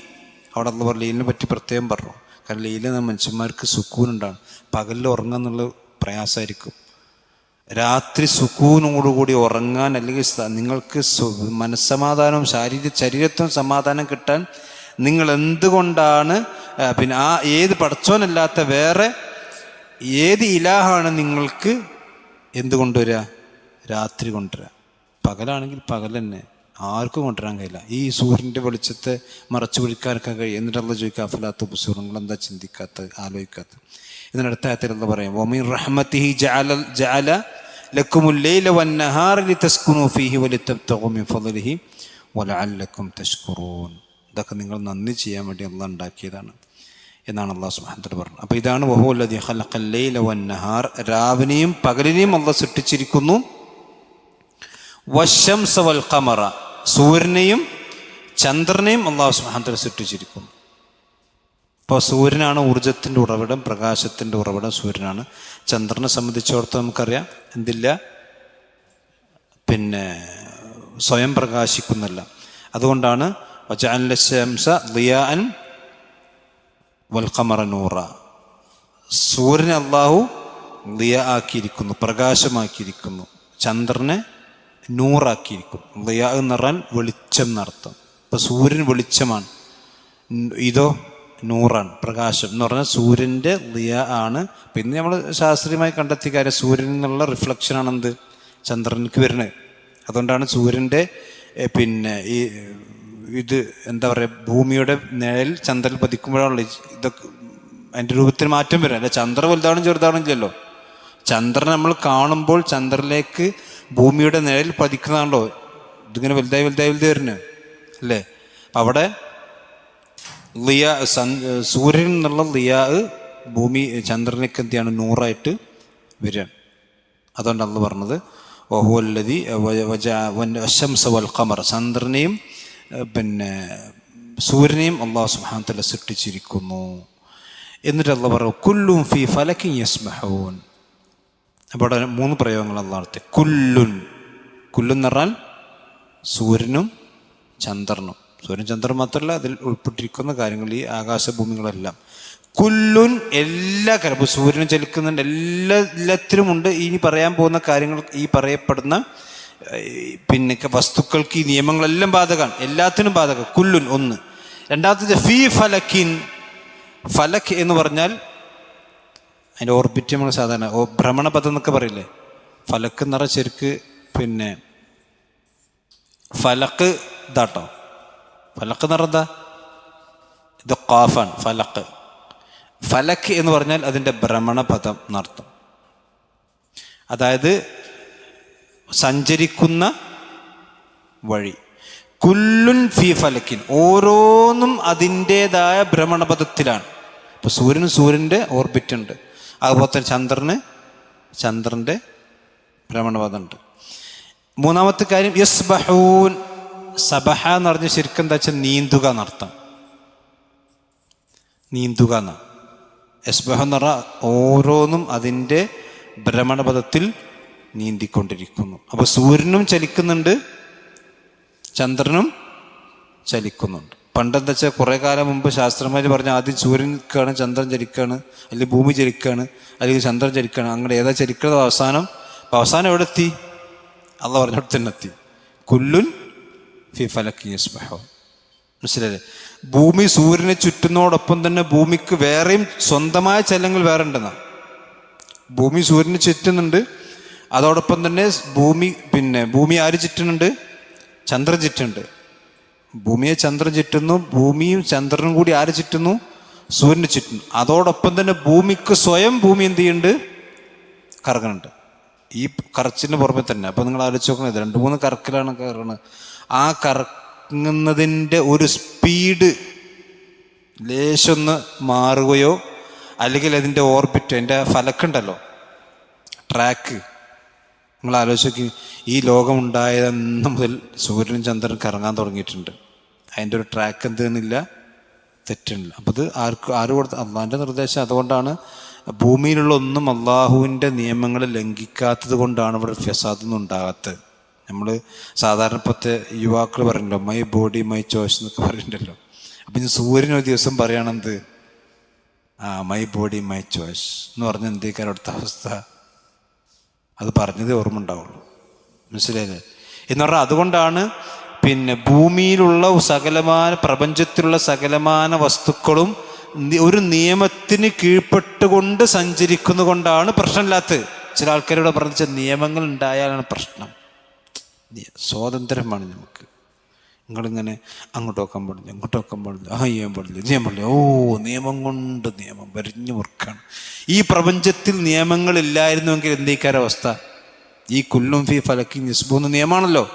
അവിടെ അല്ലാഹു ലൈലിനെ പറ്റി പ്രത്യേകം പറഞ്ഞു. കാരണം ലൈലിൽ മനുഷ്യന്മാർക്ക് സുക്കൂനുണ്ടാണ്. പകലിൽ ഉറങ്ങുക എന്നുള്ള പ്രയാസമായിരിക്കും. രാത്രി സുക്കൂനോടുകൂടി ഉറങ്ങാൻ, അല്ലെങ്കിൽ നിങ്ങൾക്ക് മനസ്സമാധാനവും ശരീരത്തിനും സമാധാനം കിട്ടാൻ നിങ്ങൾ എന്തുകൊണ്ടാണ് പിന്നെ ആ ഏത് പടച്ചോനല്ലാത്ത വേറെ ഏത് ഇലാഹാണ് നിങ്ങൾക്ക് എന്ത് കൊണ്ടുവരിക? രാത്രി കൊണ്ടുവരിക. പകലാണെങ്കിൽ പകൽ തന്നെ, ആർക്കും കൊണ്ടുവരാൻ കഴിയില്ല. ഈ സൂര്യൻ്റെ വെളിച്ചത്തെ മറച്ചു പിടിക്കാനൊക്കെ കഴിയും. എന്നിട്ട് അല്ലാഹു ചോദിക്കുക, അഫലാ തുബ്സിറൂൻ, നിങ്ങൾ എന്താ ചിന്തിക്കാത്തത്, ആലോചിക്കാത്തത്? ഇതിനടുത്ത ആയത്തിൽ എന്താ പറയാം, വമിൻ റഹ്മതിഹി ജഅല ലക്കുമുൽ ലൈല വന്നഹാറ ലിതസ്കുനൂ ഫീഹി വലിതബ്തഗൂ മിൻ ഫളിഹി വലഅല്ലക്കും തഷ്കുറൂൻ. ഇതൊക്കെ നിങ്ങൾ നന്ദി ചെയ്യാൻ വേണ്ടി അല്ലാഹു ഉണ്ടാക്കിയതാണ് എന്നാണ് അല്ലാഹു സുബ്ഹാനഹു വ തആല പറഞ്ഞത്. അപ്പോൾ ഇതാണ് വഹുവല്ലദീ ഖലഖൽ ലൈല വന്നഹാർ, രാവിനെയും പകലിനെയും അല്ലാഹു സൃഷ്ടിച്ചിരിക്കുന്നു. വശംസ വൽ ഖമറ, സൂര്യനെയും ചന്ദ്രനെയും അല്ലാഹു സുബ്ഹാനഹു വ തആല സൃഷ്ടിച്ചിരിക്കുന്നു. ഇപ്പോൾ സൂര്യനാണ് ഊർജത്തിൻ്റെ ഉറവിടം, പ്രകാശത്തിൻ്റെ ഉറവിടം സൂര്യനാണ്. ചന്ദ്രനെ സംബന്ധിച്ചിടത്തോളം നമുക്കറിയാം എന്തില്ല, പിന്നെ സ്വയം പ്രകാശിക്കുന്നല്ല. അതുകൊണ്ടാണ് വജഅൽന ശംസ ളിയാഅൻ വൽ ഖമറ നൂറ, സൂര്യനെ അല്ലാഹു ളിയാ ആക്കിയിരിക്കുന്നു, പ്രകാശമാക്കിയിരിക്കുന്നു. ചന്ദ്രനെ നൂറാക്കിയിരിക്കുന്നു. ളിയാ എന്ന് പറഞ്ഞാൽ വെളിച്ചം എന്നർത്ഥം. ഇപ്പം സൂര്യൻ വെളിച്ചമാണ്, ഇതോ നൂറാണ്, പ്രകാശം എന്ന് പറഞ്ഞാൽ സൂര്യൻ്റെ ളിയാ ആണ്. പിന്നെ നമ്മൾ ശാസ്ത്രീയമായി കണ്ടെത്തിയ കാര്യം, സൂര്യനിൽ നിന്നുള്ള റിഫ്ലക്ഷനാണ് എന്ത് ചന്ദ്രനിക്ക് വരുന്നത്. അതുകൊണ്ടാണ് സൂര്യൻ്റെ പിന്നെ ഇത് എന്താ പറയുക, ഭൂമിയുടെ നിഴൽ ചന്ദ്രനിൽ പതിക്കുമ്പോഴാണല്ലോ ഇതൊക്കെ അതിൻ്റെ രൂപത്തിന് മാറ്റം വരും. അല്ല ചന്ദ്രൻ വലുതാണോ ചെറുതാണില്ലല്ലോ. ചന്ദ്രൻ നമ്മൾ കാണുമ്പോൾ ചന്ദ്രനിലേക്ക് ഭൂമിയുടെ നിഴൽ പതിക്കുന്നതാണല്ലോ ഇതിങ്ങനെ വലുതായി വലുതായി വലുതായി വരുന്നത് അല്ലേ. അപ്പം അവിടെ ളിയാ, സൂര്യനിൽ നിന്നുള്ള ളിയാ ഭൂമി ചന്ദ്രനിലേക്ക് എന്തിയാണ് നൂറായിട്ട് വരികയാണ്. അതുകൊണ്ട് അള്ളാഹു പറഞ്ഞത് വഹുവല്ലദീ വശംസ വൽ ഖമർ, ചന്ദ്രനെയും പിന്നെ സൂര്യനെയും അല്ലാഹു സുബ്ഹാനഹു വ തആല സൃഷ്ടിച്ചിരിക്കുന്നു. എന്നിട്ട് അള്ളാഹു പറഞ്ഞു കുല്ലും ഫീ ഫലകിൻ യസ്ബഹൂൻ. അപ്പോൾ അവിടെ 3 പ്രയോഗങ്ങൾ അള്ളാഹു നടത്തി. കുല്ലുൻ എന്ന് പറഞ്ഞാൽ സൂര്യനും ചന്ദ്രനും, സൂര്യൻ ചന്ദ്രൻ മാത്രമല്ല അതിൽ ഉൾപ്പെട്ടിരിക്കുന്ന കാര്യങ്ങൾ, ഈ ആകാശഭൂമികളെല്ലാം. കുല്ലുൻ എല്ലാ കാര്യം, ഇപ്പോൾ സൂര്യനും ചലിക്കുന്നുണ്ട്, എല്ലാത്തിലും ഉണ്ട്. ഇനി പറയാൻ പോകുന്ന കാര്യങ്ങൾ, ഈ പറയപ്പെടുന്ന പിന്നെ വസ്തുക്കൾക്ക് ഈ നിയമങ്ങളെല്ലാം ബാധകമാണ്, എല്ലാത്തിനും ബാധകം. കുല്ലുൻ ഒന്ന്. രണ്ടാമത്തെ ഫീ ഫലക്കിൻ. ഫലക്ക് എന്ന് പറഞ്ഞാൽ അതിൻ്റെ ഓർബിറ്റ് നമ്മൾ സാധാരണ ഭ്രമണപഥം എന്നൊക്കെ പറയില്ലേ. ഫലക്ക് എന്ന് പറഞ്ഞാൽ ശരിക്ക് പിന്നെ ഫലക്ക് ഇതാട്ടോ. ഫലക്ക് എന്ന് പറഞ്ഞാൽ ഇത് ഖാഫാണ്. ഫലക്ക് ഫലക്ക് എന്ന് പറഞ്ഞാൽ അതിൻ്റെ ഭ്രമണപഥം എന്നർത്ഥം. അതായത് സഞ്ചരിക്കുന്ന വഴി. കുല്ലുൻ ഫീ ഫലക്കിൻ, ഓരോന്നും അതിൻ്റെതായ ഭ്രമണപഥത്തിലാണ്. ഇപ്പോൾ സൂര്യൻ്റെ ഓർബിറ്റ് ഉണ്ട്, അതുപോലെ തന്നെ ചന്ദ്രൻ്റെ ഭ്രമണപഥം ഉണ്ട്. മൂന്നാമത്തെ കാര്യം യസ്ബഹൂൻ. സബഹ എന്ന് പറഞ്ഞ ശരിക്കും എന്താ വെച്ചാൽ നീന്തുക എന്നർത്ഥം. നീന്തുക എന്നാണ് യസ്ബഹ എന്ന് പറഞ്ഞാൽ ഓരോന്നും അതിൻ്റെ ഭ്രമണപഥത്തിൽ നീന്തിക്കൊണ്ടിരിക്കുന്നു. അപ്പോൾ സൂര്യനും ചലിക്കുന്നുണ്ട്, ചന്ദ്രനും ചലിക്കുന്നുണ്ട്. പണ്ടെന്താ വെച്ചാൽ കുറേ കാലം മുമ്പ് ശാസ്ത്രജ്ഞർ പറഞ്ഞ ആദ്യം സൂര്യൻ ചലിക്കുകയാണ്, ചന്ദ്രൻ ചലിക്കുകയാണ്, അല്ലെങ്കിൽ ഭൂമി ചലിക്കുകയാണ്, അല്ലെങ്കിൽ ചന്ദ്രൻ ചലിക്കുകയാണ്. അങ്ങനെ ഏതാ ചലിക്കുന്നത് അവസാനം എവിടെ എത്തി? അള്ളാഹ് പറഞ്ഞിടത്ത് തന്നെ എത്തി. കുല്ലുൻ ഫി ഫലക്കി യസ്ബഹൂൻ. മനസ്സിലായില്ലേ? ഭൂമി സൂര്യനെ ചുറ്റുന്നതോടൊപ്പം തന്നെ ഭൂമിക്ക് വേറെയും സ്വന്തമായ ചലനങ്ങൾ വേറെ ഉണ്ടെന്നാണ്. ഭൂമി സൂര്യനെ ചുറ്റുന്നുണ്ട്, അതോടൊപ്പം തന്നെ ഭൂമി ആര് ചുറ്റുന്നുണ്ട്? ചന്ദ്രൻ ചുറ്റുന്നുണ്ട്. ഭൂമിയെ ചന്ദ്രൻ ചുറ്റുന്നു, ഭൂമിയും ചന്ദ്രനും കൂടി ആര് ചുറ്റുന്നു? സൂര്യനെ ചുറ്റുന്നു. അതോടൊപ്പം തന്നെ ഭൂമിക്ക് സ്വയം ഭൂമി എന്ത് ചെയ്യുന്നുണ്ട്? കറങ്ങുന്നുണ്ട്. ഈ കറച്ചിന് പുറമെ തന്നെ. അപ്പം നിങ്ങൾ ആലോചിച്ച് നോക്കുന്നത് 2-3 കറക്കിലാണ് കറങ്ങുന്നത്. ആ കറങ്ങുന്നതിൻ്റെ ഒരു സ്പീഡ് ലേശൊന്ന് മാറുകയോ അല്ലെങ്കിൽ അതിൻ്റെ ഓർബിറ്റ്, അതിൻ്റെ ഫലക്കുണ്ടല്ലോ, ട്രാക്ക്, നിങ്ങൾ ആലോചിച്ച് ഈ ലോകം ഉണ്ടായതെന്ന് മുതൽ സൂര്യനും ചന്ദ്രനും കറങ്ങാൻ തുടങ്ങിയിട്ടുണ്ട്. അതിൻ്റെ ഒരു ട്രാക്ക് എന്തെന്നില്ല, തെറ്റുന്നില്ല. അപ്പം അത് ആര് കൊടുത്ത? അള്ളാഹിൻ്റെ നിർദ്ദേശം. അതുകൊണ്ടാണ് ഭൂമിയിലുള്ള ഒന്നും അള്ളാഹുവിൻ്റെ നിയമങ്ങൾ ലംഘിക്കാത്തത് കൊണ്ടാണ് ഇവിടെ ഫസാദൊന്നും ഉണ്ടാകാത്തത്. നമ്മൾ സാധാരണ ഇപ്പോഴത്തെ യുവാക്കൾ പറയുന്നുണ്ടല്ലോ മൈ ബോഡി മൈ ചോയ്സ് എന്നൊക്കെ പറയുന്നുണ്ടല്ലോ. അപ്പം ഇനി സൂര്യൻ ഒരു ദിവസം പറയുകയാണെന്ത്, മൈ ബോഡി മൈ ചോയ്സ് എന്ന് പറഞ്ഞാൽ എന്തേക്കാണ് അവിടുത്തെ അവസ്ഥ? അത് പറഞ്ഞതേ ഓർമ്മ ഉണ്ടാവുള്ളൂ. മനസ്സിലായില്ലേ? എന്ന് പറഞ്ഞാൽ അതുകൊണ്ടാണ് ഭൂമിയിലുള്ള പ്രപഞ്ചത്തിലുള്ള സകലമാന വസ്തുക്കളും ഒരു നിയമത്തിന് കീഴ്പ്പെട്ടുകൊണ്ട് സഞ്ചരിക്കുന്ന കൊണ്ടാണ് പ്രശ്നമില്ലാത്തത്. ചില ആൾക്കാരോട് പറഞ്ഞ നിയമങ്ങൾ ഉണ്ടായാലാണ് പ്രശ്നം. സ്വാതന്ത്ര്യമാണ് നമുക്ക്. നിങ്ങളിങ്ങനെ അങ്ങോട്ട് നോക്കാൻ പാടില്ല, ഇങ്ങോട്ട് നോക്കാൻ പാടില്ല, ചെയ്യാൻ പാടില്ല, ചെയ്യാൻ പാടില്ല. നിയമം കൊണ്ട് നിയമം വരിഞ്ഞു മുറുക്കാണ്. ഈ പ്രപഞ്ചത്തിൽ നിയമങ്ങളില്ലായിരുന്നുവെങ്കിൽ എന്തേക്കാരവസ്ഥ? ഈ കുല്ലും ഫി ഫലക്കി യസ്ബഹൂൻ നിയമമാണല്ലോ.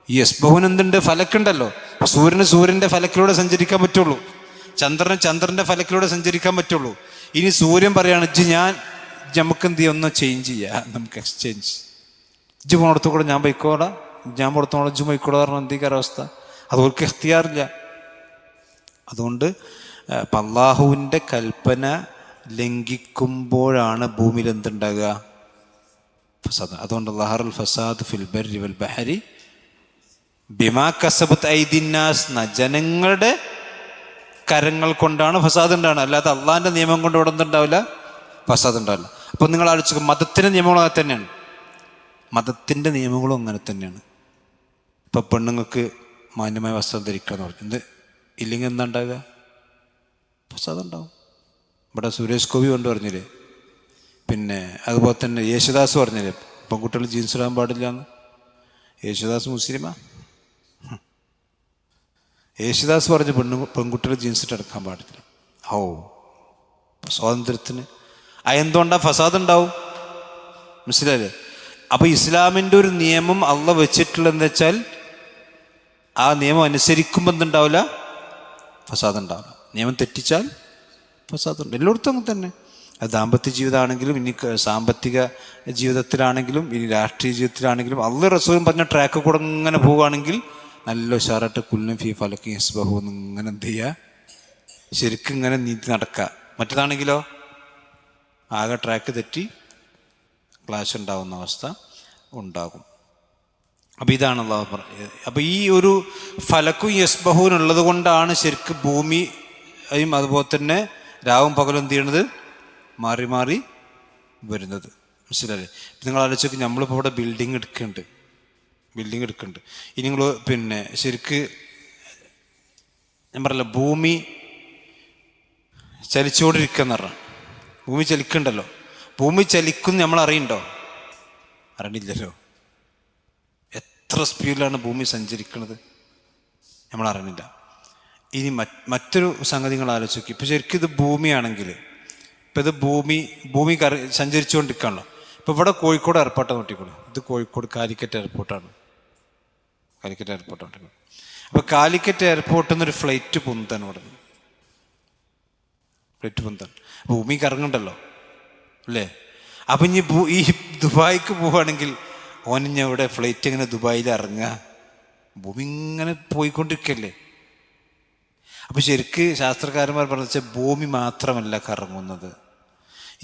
ഈ യസ്ബഹൂൻ എന്തുണ്ട്? ഫലക്കുണ്ടല്ലോ. സൂര്യൻ്റെ ഫലക്കിലൂടെ സഞ്ചരിക്കാൻ പറ്റുള്ളൂ, ചന്ദ്രൻ്റെ ഫലക്കിലൂടെ സഞ്ചരിക്കാൻ പറ്റുള്ളൂ. ഇനി സൂര്യൻ പറയാണ് നമുക്ക് എന്ത് ചെയ്യാം, ഒന്ന് ചേഞ്ച് ചെയ്യാം, നമുക്ക് എക്സ്ചേഞ്ച്. ഇജ്ജ് പോണടത്തു കൂടെ ഞാൻ പോയിക്കോടാ, ഞാൻ പുറത്തോളം ഇജ്ജ് പോയിക്കോടാ പറഞ്ഞാൽ എന്തേക്കാരവസ്ഥ? അതുപോലെ എഖ്തിയാറില്ല. അതുകൊണ്ട് അല്ലാഹുവിൻ്റെ കൽപ്പന ലംഘിക്കുമ്പോഴാണ് ഭൂമിയിൽ എന്തുണ്ടാകുക? ഫസാദ്. അതുകൊണ്ട് ലഹറൽ ഫസാദ് ഫിൽ ബർരി വൽ ബഹരി ബിമാ കസബത് ഐദിന്നാസ്. ജനങ്ങളുടെ കരങ്ങൾ കൊണ്ടാണ് ഫസാദ് ഉണ്ടാവുന്നത്, അല്ലാതെ അള്ളാഹിൻ്റെ നിയമം കൊണ്ട് ഇവിടെ എന്തുണ്ടാവില്ല? ഫസാദ് ഉണ്ടാവില്ല. അപ്പം നിങ്ങൾ ആലോചിക്കുക, മതത്തിൻ്റെ നിയമങ്ങളും അങ്ങനെ തന്നെയാണ്. മതത്തിൻ്റെ നിയമങ്ങളും അങ്ങനെ തന്നെയാണ്. ഇപ്പം പെണ്ണുങ്ങൾക്ക് മാന്യമായ വസ്ത്രം ധരിക്കുക എന്ന് പറഞ്ഞത് ഇല്ലെങ്കിൽ എന്താ ഉണ്ടാകുക? ഫസാദ് ഉണ്ടാവും. ഇവിടെ സുരേഷ് ഗോപി കൊണ്ട് പറഞ്ഞില്ലേ, അതുപോലെ തന്നെ യേശുദാസ് പറഞ്ഞില്ലേ പെൺകുട്ടികൾ ജീൻസ് ഇടാൻ പാടില്ല എന്ന്. യേശുദാസ് മുസ്ലിമാ? യേശുദാസ് പറഞ്ഞ് പെൺകുട്ടികൾ ജീൻസ് ഇട്ട് എടുക്കാൻ പാടില്ല. സ്വാതന്ത്ര്യത്തിന് എന്തുകൊണ്ടാണ് ഫസാദ് ഉണ്ടാവും? മനസ്സിലായില്ലേ? അപ്പോൾ ഇസ്ലാമിൻ്റെ ഒരു നിയമം അള്ളാഹ് വെച്ചിട്ടുള്ളതെന്ന് വെച്ചാൽ ആ നിയമം അനുസരിക്കുമ്പോൾ എന്തുണ്ടാവില്ല? ഫസാദ് ഉണ്ടാവില്ല. നിയമം തെറ്റിച്ചാൽ ഫസാദ് ഉണ്ട്. എല്ലായിടത്തും അങ്ങനെ തന്നെ. അത് ദാമ്പത്യ ജീവിതമാണെങ്കിലും, ഇനി സാമ്പത്തിക ജീവിതത്തിലാണെങ്കിലും, ഇനി രാഷ്ട്രീയ ജീവിതത്തിലാണെങ്കിലും അള്ളാഹ് റസൂലും പറഞ്ഞ ട്രാക്ക് കൂടെ ഇങ്ങനെ പോവുകയാണെങ്കിൽ നല്ല ഉഷാറായിട്ട് കുല്ലും ഫീ ഫലക്കി യസ്ബഹൂൻ ഇങ്ങനെ എന്ത് ചെയ്യുക, ശരിക്കും ഇങ്ങനെ നീതി നടക്കുക. മറ്റേതാണെങ്കിലോ ആകെ ട്രാക്ക് തെറ്റി ക്ലാഷ് ഉണ്ടാകുന്ന അവസ്ഥ ഉണ്ടാകും. അപ്പം ഇതാണ് അള്ളാഹു പറഞ്ഞത്. അപ്പം ഈ ഒരു ഫലക്കും യസ്ബഹൂൻ ഉള്ളത് കൊണ്ടാണ് ശരിക്കും ഭൂമിയും അതുപോലെ തന്നെ രാവും പകലും എന്ത് ചെയ്യണത്? മാറി മാറി വരുന്നത്. മനസ്സിലല്ലേ? നിങ്ങൾ ആലോചിച്ചൊക്കെ നമ്മളിപ്പോൾ ഇവിടെ ബിൽഡിങ് എടുക്കുന്നുണ്ട്. ഇനി നിങ്ങൾ ശരിക്ക് ഞാൻ പറയല്ല, ഭൂമി ചലിച്ചുകൊണ്ടിരിക്കുന്ന പറഞ്ഞ, ഭൂമി ചലിക്കണ്ടല്ലോ. ഭൂമി ചലിക്കും നമ്മൾ അറിയണ്ടോ? അറിയണില്ലല്ലോ. എത്ര സ്പീഡിലാണ് ഭൂമി സഞ്ചരിക്കുന്നത് നമ്മൾ അറിയണില്ല. ഇനി മറ്റൊരു സംഗതി നിങ്ങൾ ആലോചിച്ച് നോക്കി. ഇപ്പം ശരിക്കും ഇത് ഭൂമിയാണെങ്കിൽ, ഇപ്പം ഇത് ഭൂമി സഞ്ചരിച്ചുകൊണ്ടിരിക്കുകയാണല്ലോ. ഇപ്പം ഇവിടെ കോഴിക്കോട് എയർപോർട്ട് നോട്ടിക്കോളൂ. ഇത് കോഴിക്കോട് കാലിക്കറ്റ് എയർപോർട്ടാണ്. കാലിക്കറ്റ് എയർപോർട്ടാണ്. അപ്പോൾ കാലിക്കറ്റ് എയർപോർട്ടിൽ നിന്നൊരു ഫ്ലൈറ്റ് പൊന്താണ് ഇവിടെ നിന്ന്. ഫ്ലൈറ്റ് പൊന്താണ്. ഭൂമി കറങ്ങണ്ടല്ലോ അല്ലേ? അപ്പം ഇനി ഈ ദുബായിക്ക് പോവുകയാണെങ്കിൽ ഓനിഞ്ഞ ഇവിടെ ഫ്ലൈറ്റ് എങ്ങനെ ദുബായിൽ ഇറങ്ങുക? ഭൂമി ഇങ്ങനെ പോയിക്കൊണ്ടിരിക്കല്ലേ. അപ്പം ശരിക്ക് ശാസ്ത്രകാരന്മാർ പറഞ്ഞു വെച്ചാൽ ഭൂമി മാത്രമല്ല കറങ്ങുന്നത്,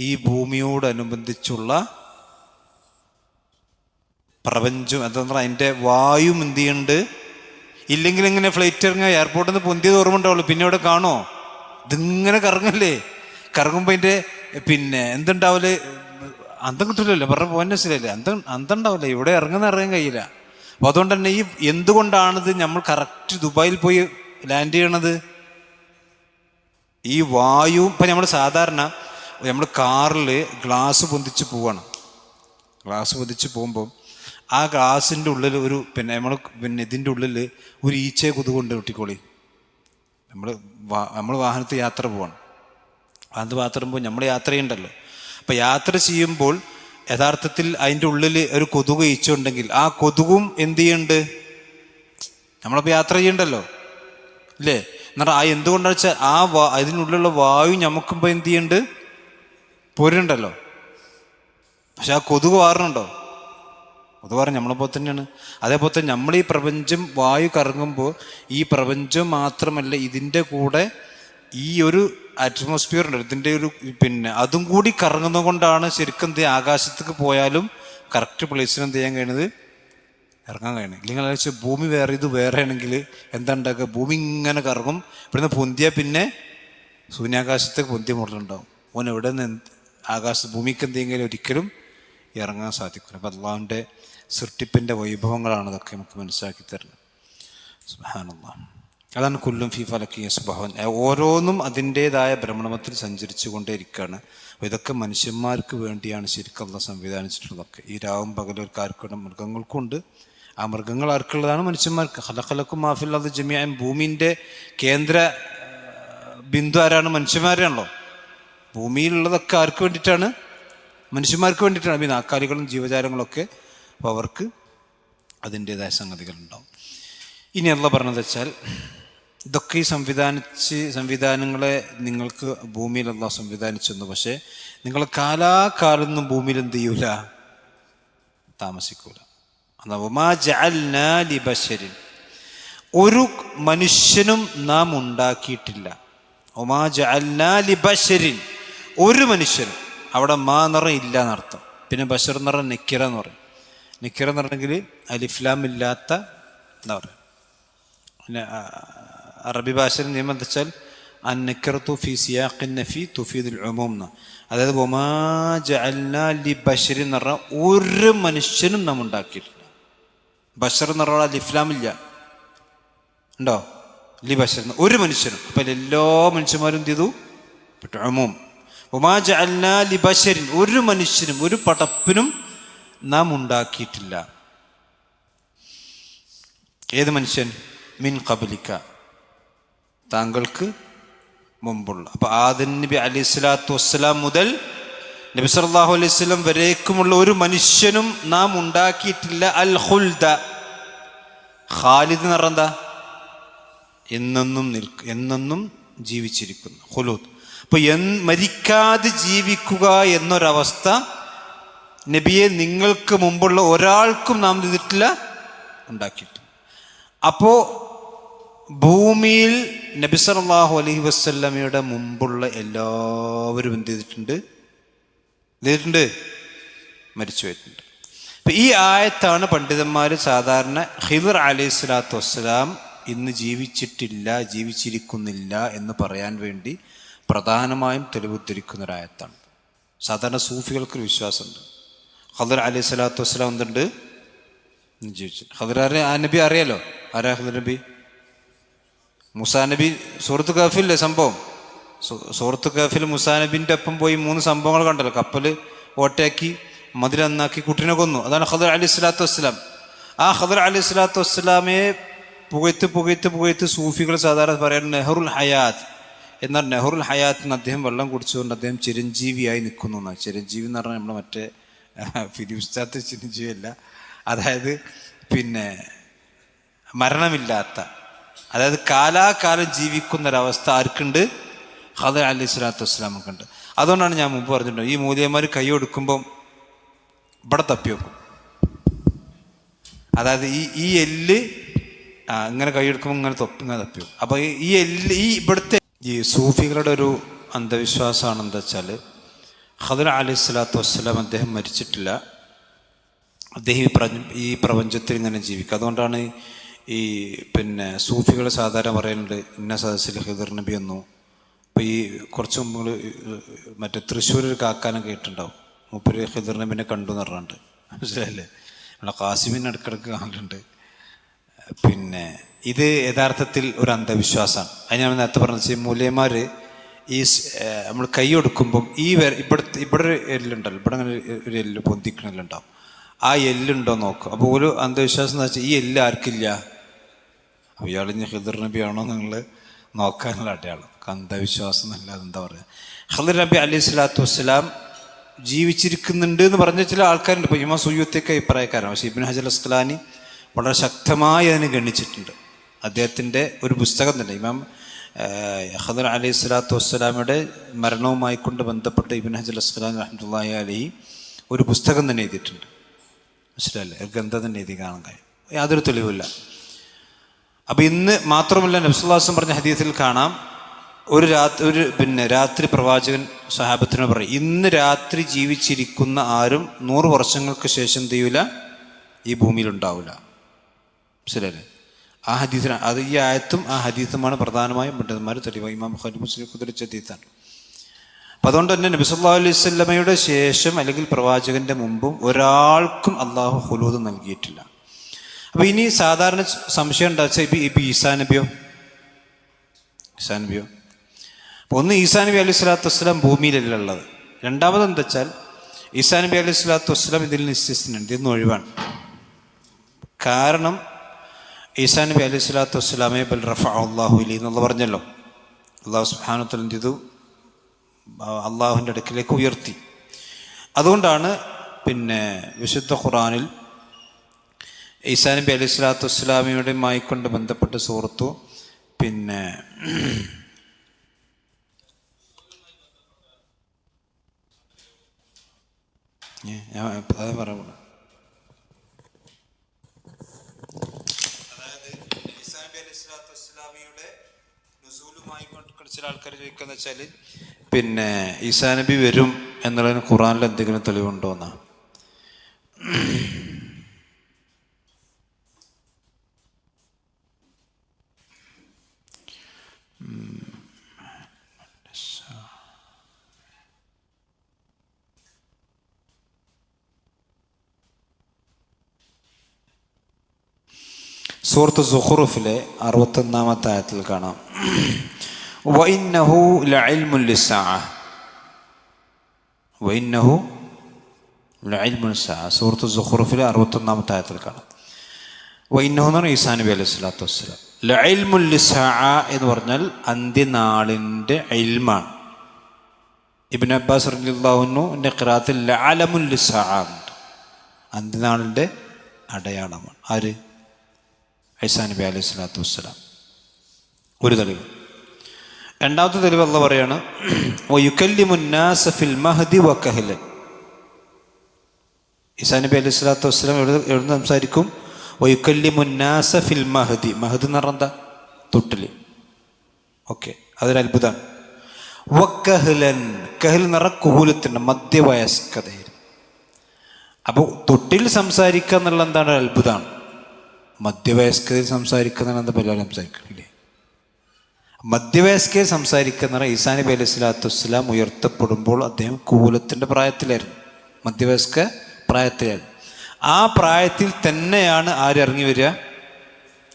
ഈ ഭൂമിയോടനുബന്ധിച്ചുള്ള പ്രപഞ്ചം എന്താ പറഞ്ഞാൽ അതിൻ്റെ വായും എന്ത് ചെയ്യുന്നുണ്ട്. ഇല്ലെങ്കിൽ ഇങ്ങനെ ഫ്ലൈറ്റ് ഇറങ്ങുക, എയർപോർട്ടിൽ നിന്ന് പൊന്തിയത് ഓർമ്മ ഉണ്ടാവുള്ളൂ, പിന്നെ ഇവിടെ കാണോ? ഇതിങ്ങനെ കറങ്ങല്ലേ. കറങ്ങുമ്പോൾ അതിൻ്റെ എന്തുണ്ടാവില്ല, അന്തം കിട്ടില്ലല്ലോ. പറഞ്ഞ പോയിന്റസിലല്ലേ, അന്തം ഉണ്ടാവില്ല. ഇവിടെ ഇറങ്ങാൻ കഴിയില്ല. അപ്പോൾ അതുകൊണ്ട് തന്നെ എന്തുകൊണ്ടാണിത് നമ്മൾ കറക്റ്റ് ദുബായിൽ പോയി ലാൻഡ് ചെയ്യണത്? ഈ വായു. ഇപ്പം നമ്മൾ സാധാരണ നമ്മൾ കാറിൽ ഗ്ലാസ് പൊന്തിച്ച് പോവാണ്. ഗ്ലാസ് പൊന്തിച്ച് പോകുമ്പോൾ ആ ഗ്ലാസിൻ്റെ ഉള്ളിൽ ഒരു ഇതിൻ്റെ ഉള്ളിൽ ഒരു ഈച്ചയെ കൊതുകൊണ്ട് ഒട്ടിക്കോളി. നമ്മൾ വാഹനത്തിൽ യാത്ര പോവാണ്. വാഹനത്തിൽ യാത്ര പോകുമ്പോൾ നമ്മൾ യാത്ര ചെയ്യണ്ടല്ലോ. അപ്പം യാത്ര ചെയ്യുമ്പോൾ യഥാർത്ഥത്തിൽ അതിൻ്റെ ഉള്ളിൽ ഒരു കൊതുക് ഈച്ച ഉണ്ടെങ്കിൽ ആ കൊതുകും എന്ത് ചെയ്യുന്നുണ്ട്? നമ്മളപ്പോൾ യാത്ര ചെയ്യണ്ടല്ലോ അല്ലേ? എന്നാൽ എന്തുകൊണ്ടാണെന്ന് വെച്ചാൽ അതിനുള്ളിലുള്ള വായു ഞമ്മക്കുമ്പോൾ എന്ത് ചെയ്യുന്നുണ്ട്? പോരുന്നുണ്ടല്ലോ. പക്ഷെ ആ കൊതുക് മാറുന്നുണ്ടോ? കൊതുക് മാറും നമ്മളെപ്പോലെ തന്നെയാണ്. അതേപോലെ തന്നെ നമ്മൾ ഈ പ്രപഞ്ചം വായു കറങ്ങുമ്പോൾ ഈ പ്രപഞ്ചം മാത്രമല്ല, ഇതിൻ്റെ കൂടെ ഈ ഒരു അറ്റ്മോസ്ഫിയർ ഉണ്ട്, ഇതിൻ്റെ ഒരു അതും കൂടി കറങ്ങുന്നത് കൊണ്ടാണ് ശരിക്കും ആകാശത്തേക്ക് പോയാലും കറക്റ്റ് പ്ലേസിൽ എന്ത് ചെയ്യാൻ കഴിയുന്നത്? ഇറങ്ങാൻ കഴിയണം. ഇല്ലെങ്കിൽ വെച്ചാൽ ഭൂമി വേറെ ഇത് വേറെ ആണെങ്കിൽ എന്താ ഉണ്ടാക്കുക? ഭൂമി ഇങ്ങനെ കറങ്ങും. ഇവിടുന്ന് പൊന്തിയാൽ പിന്നെ ശൂന്യാകാശത്തേക്ക് പൊന്തിയ മോഡലുണ്ടാവും. ഓൻ എവിടെ നിന്ന് ഭൂമിക്ക് എന്തെങ്കിലും ഒരിക്കലും ഇറങ്ങാൻ സാധിക്കില്ല. അപ്പം അള്ളാഹുവിൻ്റെ സൃഷ്ടിപ്പിൻ്റെ വൈഭവങ്ങളാണ് ഇതൊക്കെ നമുക്ക് മനസ്സിലാക്കി തരുന്നത്. സുബ്ഹാനല്ലാഹ്. അതാണ് കുല്ലും ഫീ ഫലക്കി യസ്ബഹൂൻ. ഓരോന്നും അതിൻ്റേതായ ഭ്രമണത്തിൽ സഞ്ചരിച്ചു കൊണ്ടേയിരിക്കുകയാണ്. അപ്പോൾ ഇതൊക്കെ മനുഷ്യന്മാർക്ക് വേണ്ടിയാണ് ശരിക്കും അള്ളാഹ് സംവിധാനിച്ചിട്ടുള്ളതൊക്കെ. ഈ രാവും പകലൊരുക്കാർക്കുണ്ട്, മൃഗങ്ങൾക്കുണ്ട്. ആ മൃഗങ്ങൾ ആർക്കുള്ളതാണ്? മനുഷ്യന്മാർക്ക്. ഖലഖലക്കും മാ ഫിൽ അർദി ജമീഅൻ. ഭൂമിൻ്റെ കേന്ദ്ര ബിന്ദു ആരാണ്? മനുഷ്യന്മാരാണല്ലോ. ഭൂമിയിലുള്ളതൊക്കെ ആർക്ക് വേണ്ടിയിട്ടാണ്? മനുഷ്യന്മാർക്ക് വേണ്ടിയിട്ടാണ്. ഈ നാക്കാലികളും ജീവജാലങ്ങളൊക്കെ. അപ്പോൾ അവർക്ക് അതിൻ്റേതായ സംഗതികളുണ്ടാവും. ഇനി അള്ളാഹ് പറഞ്ഞത് വെച്ചാൽ ഇതൊക്കെ ഈ സംവിധാനങ്ങളെ നിങ്ങൾക്ക് ഭൂമിയിൽ അള്ളാഹ് സംവിധാനിച്ചെന്നു. പക്ഷേ നിങ്ങൾ കാലാകാലൊന്നും ഭൂമിയിൽ എന്ത് ചെയ്യൂല? താമസിക്കൂല. വമാ ജഅൽനാ ലിബശരിൻ. ഒരു മനുഷ്യനും നാം ഉണ്ടാക്കിയിട്ടില്ല. വമാ ജഅൽനാ ലിബശരിൻ. ഒരു മനുഷ്യനും. അവിടെ മാ എന്ന് പറഞ്ഞാൽ ഇല്ല എന്നർത്ഥം. പിന്നെ ബഷർ എന്ന് പറഞ്ഞാൽ നിക്കിറ എന്ന് പറയും. നിക്കിറ എന്ന് പറഞ്ഞെങ്കിൽ അലിഫ്ലാം ഇല്ലാത്ത എന്താ പറയുക. പിന്നെ അറബി ഭാഷയിൽ നിയമം എന്താ വെച്ചാൽ അന്നിക്കറത്തു ഫി സിയാഖിൻ നഫി തുഫീദുൽ ഉമൂം എന്ന്. അതായത് വമാ ജഅൽനാ ലിബശരിൻ എന്ന് പറഞ്ഞാൽ ഒരു മനുഷ്യനും നാം ഉണ്ടാക്കിയിട്ടില്ല. ബഷർ എന്ന് പറഞ്ഞാൽ അലിഫ്ലാമില്ല, ഉണ്ടോ? ലിബശർ ഒരു മനുഷ്യനും. അപ്പം എല്ലാ മനുഷ്യന്മാരും എന്ത് ചെയ്തു? ഉമൂം. വമാ ജഅൽനാ ലിബശരിൻ. ഒരു മനുഷ്യനും ഒരു പടപ്പിനും നാം ഉണ്ടാക്കിയിട്ടില്ല. ഏത് മനുഷ്യൻ? മിൻ ഖബ്ലിക, താങ്കൾക്ക് മുമ്പുള്ള. അപ്പോൾ ആദം നബി അലൈഹി സ്വലാത്തു വസ്സലാം മുതൽ നബി സല്ലല്ലാഹു അലൈഹി വസല്ലം വരേക്കുമുള്ള ഒരു മനുഷ്യനും നാം ഉണ്ടാക്കിയിട്ടില്ല അൽ ഖുൽദ. ഖാലിദ് എന്ന് പറഞ്ഞാൽ എന്താ? എന്നെന്നും ജീവിച്ചിരിക്കുന്നു. ഖുലൂദ്. അപ്പോൾ മരിക്കാതെ ജീവിക്കുക എന്നൊരവസ്ഥ നബിയെ നിങ്ങൾക്ക് മുമ്പുള്ള ഒരാൾക്കും നാം ചെയ്തിട്ടില്ല, ഉണ്ടാക്കിയിട്ടില്ല. അപ്പോൾ ഭൂമിയിൽ നബി സല്ലല്ലാഹു അലൈഹി വസല്ലമയുടെ മുമ്പുള്ള എല്ലാവരും എന്ത് ചെയ്തിട്ടുണ്ട്? മരിച്ചു പോയിട്ടുണ്ട്. അപ്പം ഈ ആയത്താണ് പണ്ഡിതന്മാർ സാധാരണ ഖിദ്ർ അലൈഹി സ്വലാത്തു വസ്സലാം ഇന്ന് ജീവിച്ചിരിക്കുന്നില്ല എന്ന് പറയാൻ വേണ്ടി പ്രധാനമായും തെളിവുദ്ധരിക്കുന്നൊരായത്താണ്. സാധാരണ സൂഫികൾക്കൊരു വിശ്വാസമുണ്ട്, ഖിദ്ർ അലൈഹി സ്വലാത്തു വസ്സലാം എന്തുണ്ട്? ജീവിച്ചു. ഖിദ്ർ ആ നബി അറിയാലോ. ആരാ ഖിദ്ർ നബി? മൂസാ നബി സൂറത്ത് കഹ്ഫില്ലേ സംഭവം, സൂറത്ത് കഹ്ഫിൽ മൂസാ നബിൻ്റെ ഒപ്പം പോയി 3 സംഭവങ്ങൾ കണ്ടല്ലോ. കപ്പൽ ഓട്ടയാക്കി, മതിൽ നന്നാക്കി, കുട്ടീനെ കൊന്നു. അതാണ് ഖദർ അലൈഹി സ്വലാത്തു വസ്സലാം. ആ ഖദർ അലൈഹി സ്വലാത്തു വസ്സലാമയെ പുകഴ്ത്ത് സൂഫികൾ സാധാരണ പറയാൻ നെഹ്റുൽ ഹയാത്ത് എന്നാൽ നെഹ്റുൽ ഹയാത്തിന് അദ്ദേഹം വെള്ളം കുടിച്ചുകൊണ്ട് അദ്ദേഹം ചിരഞ്ജീവിയായി നിൽക്കുന്നു എന്നാണ്. ചിരഞ്ജീവി എന്ന് പറഞ്ഞാൽ നമ്മൾ മറ്റേ ഫിലിപ്സ്റ്റാത്ത് ചിരഞ്ജീവി അല്ല, അതായത് പിന്നെ മരണമില്ലാത്ത, അതായത് കാലാകാലം ജീവിക്കുന്നൊരവസ്ഥ ആർക്കുണ്ട്? ഖദർ അലൈഹി സ്വലാത്തു വസ്സലാമൊക്കെ. അതുകൊണ്ടാണ് ഞാൻ മുമ്പ് പറഞ്ഞിട്ടുണ്ട്, ഈ മൂല്യന്മാർ കൈ കൊടുക്കുമ്പം ഇവിടെ തപ്പി വെക്കും. അതായത് ഈ എല്ല് ഇങ്ങനെ കൈയെടുക്കുമ്പോൾ ഇങ്ങനെ തപ്പി വെക്കും. അപ്പോൾ ഈ എല്ല് ഇവിടുത്തെ ഈ സൂഫികളുടെ ഒരു അന്ധവിശ്വാസമാണ് എന്താ വെച്ചാൽ, ഖദർ അലൈഹി സ്വലാത്തു വസ്സലാം അദ്ദേഹം മരിച്ചിട്ടില്ല, അദ്ദേഹം ഈ പ്രപഞ്ചത്തിൽ ഇങ്ങനെ ജീവിക്കുക. അതുകൊണ്ടാണ് ഈ പിന്നെ സൂഫികൾ സാധാരണ പറയുന്നുണ്ട് ഇന്ന സദസ്സിൽ ഖദർ നബി വന്നു. ഇപ്പോൾ ഈ കുറച്ച് മുമ്പ് മറ്റേ തൃശ്ശൂർ ഒരു കാക്കാനം കേട്ടിട്ടുണ്ടാവും, മൂപ്പര് ഖദർ നബിനെ കണ്ടു എന്ന് പറഞ്ഞിട്ടുണ്ട്. മനസ്സിലായില്ലേ? നമ്മളെ ഖാസിമിനെ ഇടയ്ക്കിടയ്ക്ക് കാണലുണ്ട്. പിന്നെ ഇത് യഥാർത്ഥത്തിൽ ഒരു അന്ധവിശ്വാസമാണ്. അതിനാണ് നേരത്തെ പറഞ്ഞത്, മൂല്യന്മാർ ഈ നമ്മൾ കൈ കൊടുക്കുമ്പം ഇവിടെ ഒരു എല്ലുണ്ടല്ലോ, ഇവിടെ അങ്ങനെ ഒരു എല്ല് പൊന്തിക്കണെല്ലുണ്ടാവും, ആ എല്ലുണ്ടോ നോക്കും. അപ്പോൾ ഒരു അന്ധവിശ്വാസം എന്ന് വെച്ചാൽ ഈ എല്ല് ആർക്കില്ല, ഇയാൾ ഇനി ഖദർ നബി ആണോ നിങ്ങൾ നോക്കാനുള്ള അടയാളം. അന്ധവിശ്വാസം എന്നല്ല, അതെന്താ പറയുക. ഖദർ നബി അലൈഹി സ്വലാത്തു വസ്സലാം ജീവിച്ചിരിക്കുന്നുണ്ട് എന്ന് പറഞ്ഞ ചില ആൾക്കാരുണ്ട്. ഇപ്പോൾ ഇമാം സുയൂത്തിയൊക്കെ അഭിപ്രായക്കാരാണ്. പക്ഷേ ഇബ്നു ഹജർ അസ്ഖലാനി വളരെ ശക്തമായി അതിനെ ഗണിച്ചിട്ടുണ്ട്. അദ്ദേഹത്തിൻ്റെ ഒരു പുസ്തകം തന്നെ ഇമാം ഖദർ അലൈഹി സ്വലാത്തു വസ്സലാമയുടെ മരണവുമായി കൊണ്ട് ബന്ധപ്പെട്ട് ഇബ്നു ഹജർ അസ്ഖലാനി റഹ്മത്തുള്ളാഹി അലൈഹി ഒരു പുസ്തകം തന്നെ എഴുതിയിട്ടുണ്ട്. മനസ്സിലല്ലേ? ഒരു ഗ്രന്ഥം തന്നെ എഴുതി കാണാൻ കഴിയും, യാതൊരു തെളിവില്ല. അപ്പം ഇന്ന് മാത്രമല്ല, നബി സല്ലല്ലാഹു അലൈഹി വസല്ലം പറഞ്ഞ ഹദീസിൽ കാണാം, ഒരു രാത്രി പ്രവാചകൻ സഹാബത്തിനോട് പറയും, ഇന്ന് രാത്രി ജീവിച്ചിരിക്കുന്ന ആരും 100 വർഷങ്ങൾക്ക് ശേഷം ചെയ്യൂല, ഈ ഭൂമിയിൽ ഉണ്ടാവില്ല. ശരിയല്ലേ? ആ ഹദീസിന് അത് ഈ ആയത്തും ആ ഹദീസുമാണ് പ്രധാനമായും പണ്ഡിതന്മാർ തെളിവായി. ഇമാം ബുഖാരി മുസ്ലിം ഉദ്ധരിച്ച ഹദീസാണ്. അപ്പം അതുകൊണ്ട് തന്നെ നബി സല്ലല്ലാഹു അലൈഹി വസല്ലമയുടെ ശേഷം അല്ലെങ്കിൽ പ്രവാചകന്റെ മുമ്പും ഒരാൾക്കും അള്ളാഹു ഖുലൂദ് നൽകിയിട്ടില്ല. അപ്പം ഇനി സാധാരണ സംശയം ഉണ്ടാച്ചാൽ ഇപ്പം ഈസാ നബിയോ? അപ്പോൾ ഒന്ന്, ഈസാ നബി അലൈഹി സ്വലാത്തു വസ്സലാം ഭൂമിയിലല്ല ഉള്ളത്. രണ്ടാമത് എന്താ വെച്ചാൽ, ഈസാ നബി അലൈഹി സ്വലാത്തു വസ്സലാം ഇതിൽ നിശ്ചയിച്ചിട്ടുണ്ട്, ഇതൊന്നും ഒഴിവാണ്. കാരണം ഈസാ നബി അലൈഹി സ്വലാത്തു വസ്സലാമെ ബൽ റഫഅഹു അല്ലാഹു ഇലൈഹി എന്നുള്ള പറഞ്ഞല്ലോ. അള്ളാഹു സുബ്ഹാനഹു വ തആല എന്ത് ചെയ്തു? അള്ളാഹുവിൻ്റെ അടുക്കിലേക്ക് ഉയർത്തി. അതുകൊണ്ടാണ് പിന്നെ വിശുദ്ധ ഖുർആനിൽ ഈസാ നബി അലൈഹി സ്വലാത്തു വസ്സലാമയുടെയുമായി കൊണ്ട് ബന്ധപ്പെട്ട് സൂറത്തു പിന്നെ ഞാൻ അത് പറയാം. അതായത് ഈസാ നബി അലൈഹി സ്വലാത്തു വസ്സലാമയുടെ നുസൂലുമായി കൊണ്ട് ചില ആൾക്കാർ ചോദിക്കുക വെച്ചാൽ, പിന്നെ ഈസാ നബി വരും എന്നുള്ളതിന് ഖുർആനിൽ എന്തെങ്കിലും തെളിവുണ്ടോ എന്നാണ്. സൂറത്ത് സുഖ്റുഫിലെ 61-ാമത്തെ ആയത്തിൽ കാണാം, വഇന്നഹു ലഇൽമുൻ ലിസ്സാഅ. വഇന്നഹു ലഇൽമുൻ ലിസ്സാഅ. സൂറത്ത് സുഖ്റുഫിലെ 61-ാമത്തെ ആയത്തിൽ കാണാം. വഇന്നഹു എന്ന് പറഞ്ഞാൽ ഈസാ നബി അലൈഹി സ്വലാത്തു വസ്സലാം. ലഇൽമുൻ ലിസ്സാഅ എന്ന് പറഞ്ഞാൽ അന്ത്യനാളിൻ്റെ ഇൽമാണ്. ഇബ്നു അബ്ബാസ് റളിയല്ലാഹു അൻഹുവിൻ്റെ ഖിറാഅത്തിൽ ലഅലമുൻ ലിസ്സാഅ, അന്ത്യനാളിൻ്റെ അടയാളമാണ്. ആര്? ഈസാ നബി അലൈഹി സ്വലാത്തു വസ്സലാം. ഒരു തെളിവ്. രണ്ടാമത്തെ തെളിവ് അല്ലാഹു പറയാണ്, വയുകല്ലിമുന്നാസ ഫിൽ മഹ്ദി വകഹ്ലൻ. ഈസാ നബി അലൈഹി സ്വലാത്തു വസ്സലാം എവിടെ സംസാരിക്കും? വയുകല്ലിമുന്നാസ ഫിൽ മഹ്ദി. മഹ്ദ് എന്ന് പറഞ്ഞാൽ എന്താ? തൊട്ടിൽ. ഓക്കെ, അതൊരു അത്ഭുതമാണ്. വകഹ്ലൻ, കഹ്ൽ എന്ന് പറഞ്ഞാൽ കുഹൂലത്തിൻ്റെ മധ്യവയസ്കതയിൽ. അപ്പോൾ തൊട്ടിൽ സംസാരിക്കുക എന്നുള്ള എന്താണ്? അത്ഭുതമാണ്. മധ്യവയസ്കതയിൽ സംസാരിക്കുന്നതാണ് എന്താ? എല്ലാവരും സംസാരിക്കില്ലേ? മധ്യവയസ്കയിൽ സംസാരിക്കുന്ന ഈസാ നബി അലൈഹി സ്വലാത്തു വസ്സലാം ഉയർത്തപ്പെടുമ്പോൾ അദ്ദേഹം കുഹൂലത്തിൻ്റെ പ്രായത്തിലായിരുന്നു, മധ്യവയസ്ക പ്രായത്തിലായിരുന്നു. ആ പ്രായത്തിൽ തന്നെയാണ് ആര് ഇറങ്ങി വരിക?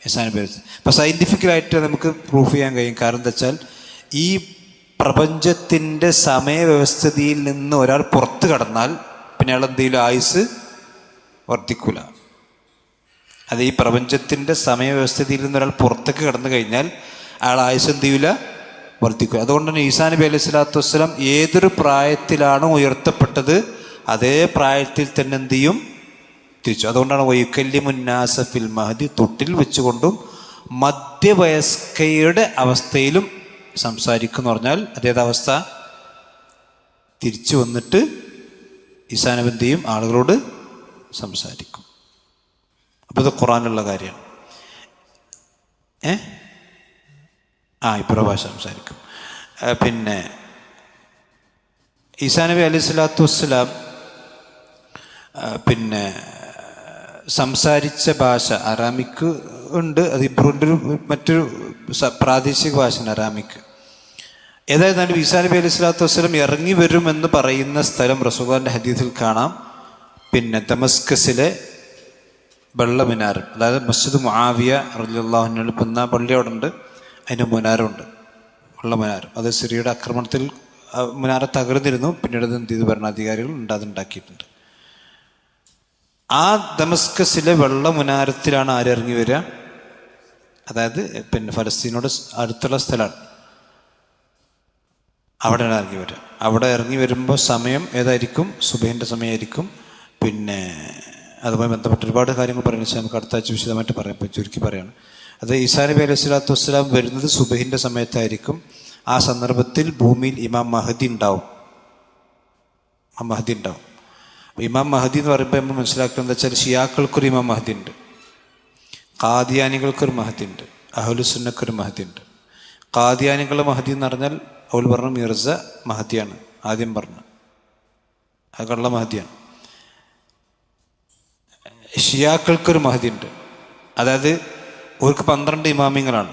ഈസാ നബി അലൈഹി സ്വലാം. അപ്പോൾ സയൻറ്റിഫിക്കലായിട്ട് നമുക്ക് പ്രൂഫ് ചെയ്യാൻ കഴിയും. കാരണം എന്താ വെച്ചാൽ ഈ പ്രപഞ്ചത്തിൻ്റെ സമയവ്യവസ്ഥിതിയിൽ നിന്ന് ഒരാൾ പുറത്ത് കടന്നാൽ പിന്നെ അയാൾ എന്തെങ്കിലും ആയുസ് വർദ്ധിക്കൂല. അത് ഈ പ്രപഞ്ചത്തിൻ്റെ സമയവ്യവസ്ഥിതിയിൽ നിന്ന് ഒരാൾ പുറത്തേക്ക് കടന്നു കഴിഞ്ഞാൽ അയാൾ ആയുസ് എന്ത് ചെയ്യില്ല, വർദ്ധിക്കുക. അതുകൊണ്ട് തന്നെ ഈസാ നബി അലൈഹി സ്വലാത്തു വസ്സലാം ഏതൊരു പ്രായത്തിലാണോ ഉയർത്തപ്പെട്ടത് അതേ പ്രായത്തിൽ തന്നെ എന്ത് ചെയ്യും, തിരിച്ചു. അതുകൊണ്ടാണ് വയുക്കല്ലിമുന്നാസ ഫിൽ മഹദി, തൊട്ടിൽ വെച്ചുകൊണ്ടും മധ്യവയസ്കയുടെ അവസ്ഥയിലും സംസാരിക്കുന്നു പറഞ്ഞാൽ അതേതവസ്ഥ തിരിച്ചു വന്നിട്ട് ഈസാ നബി എന്ത് ചെയ്യും, ആളുകളോട് സംസാരിക്കും. അപ്പോൾ ഇത് ഖുറാനുള്ള കാര്യമാണ്. ഇബ്രാ ഭാഷ സംസാരിക്കും. പിന്നെ ഈസാ നബി അലൈഹി സ്വലാത്തു വസ്സലാം പിന്നെ സംസാരിച്ച ഭാഷ അറാമിക്ക് ഉണ്ട്. അത് ഇബ്രുവിൻ്റെ മറ്റൊരു പ്രാദേശിക ഭാഷയാണ് അറാമിക്ക്. ഏതായിരുന്നാലും ഈസാ നബി അലൈഹി സ്വലാത്തു വസ്സലാം ഇറങ്ങി വരുമെന്ന് പറയുന്ന സ്ഥലം റസൂലുള്ളാഹിൻ്റെ ഹദീസിൽ കാണാം. പിന്നെ ദമസ്കസിലെ വെള്ള മിനാരം, അതായത് മസ്ജിദ് മുആവിയ റളിയല്ലാഹു അൻഹു പിന്ന പള്ളി അവിടെ ഉണ്ട്, അതിന് മുനാരമുണ്ട്, വെള്ള മുനാരം. അത് സിറിയയുടെ ആക്രമണത്തിൽ മുനാര തകർന്നിരുന്നു. പിന്നീട് അത് എന്ത് ചെയ്തു, ഭരണാധികാരികൾ അതുണ്ടാക്കിയിട്ടുണ്ട്. ആ ദമസ്കസിലെ വെള്ള മുനാരത്തിലാണ് ആരിറങ്ങി വരിക, അതായത് പിന്നെ ഫലസ്തീനോട് അടുത്തുള്ള സ്ഥലമാണ്, അവിടെയാണ് ഇറങ്ങി വരിക. അവിടെ ഇറങ്ങി വരുമ്പോൾ സമയം ഏതായിരിക്കും, സുബഹിൻ്റെ സമയമായിരിക്കും. പിന്നെ അതുമായി ബന്ധപ്പെട്ട് ഒരുപാട് കാര്യങ്ങൾ പറയുന്നത് നമുക്ക് അടുത്ത ആഴ്ച വിശദമായിട്ട് പറയാം. ഇപ്പോൾ ചുരുക്കി പറയാണ്. അത് ഈസാ നബി അലൈഹി സ്വലാത്തു വസ്സലാം വരുന്നത് സുബഹിൻ്റെ സമയത്തായിരിക്കും. ആ സന്ദർഭത്തിൽ ഭൂമിയിൽ ഇമാം മഹദി ഉണ്ടാവും. ഇമാം മഹദി എന്ന് പറയുമ്പോൾ നമ്മൾ മനസ്സിലാക്കുന്നത് എന്താ വെച്ചാൽ ഷിയാക്കൾക്കൊരു ഇമാം മഹദി ഉണ്ട്, ഖാദിയാനികൾക്കൊരു മഹദി ഉണ്ട്, അഹ്ലുസുന്നക്കൊരു മഹദി ഉണ്ട്. ഖാദിയാനികളുടെ മഹദി എന്ന് പറഞ്ഞാൽ അവൾ പറഞ്ഞ മിർസ മഹദിയാണ് ആദ്യം പറഞ്ഞു, അത് കള്ള മഹദിയാണ്. ഷിയാക്കൾക്കൊരു മഹദി ഉണ്ട്, അതായത് അവർക്ക് 12 ഇമാമിങ്ങളാണ്.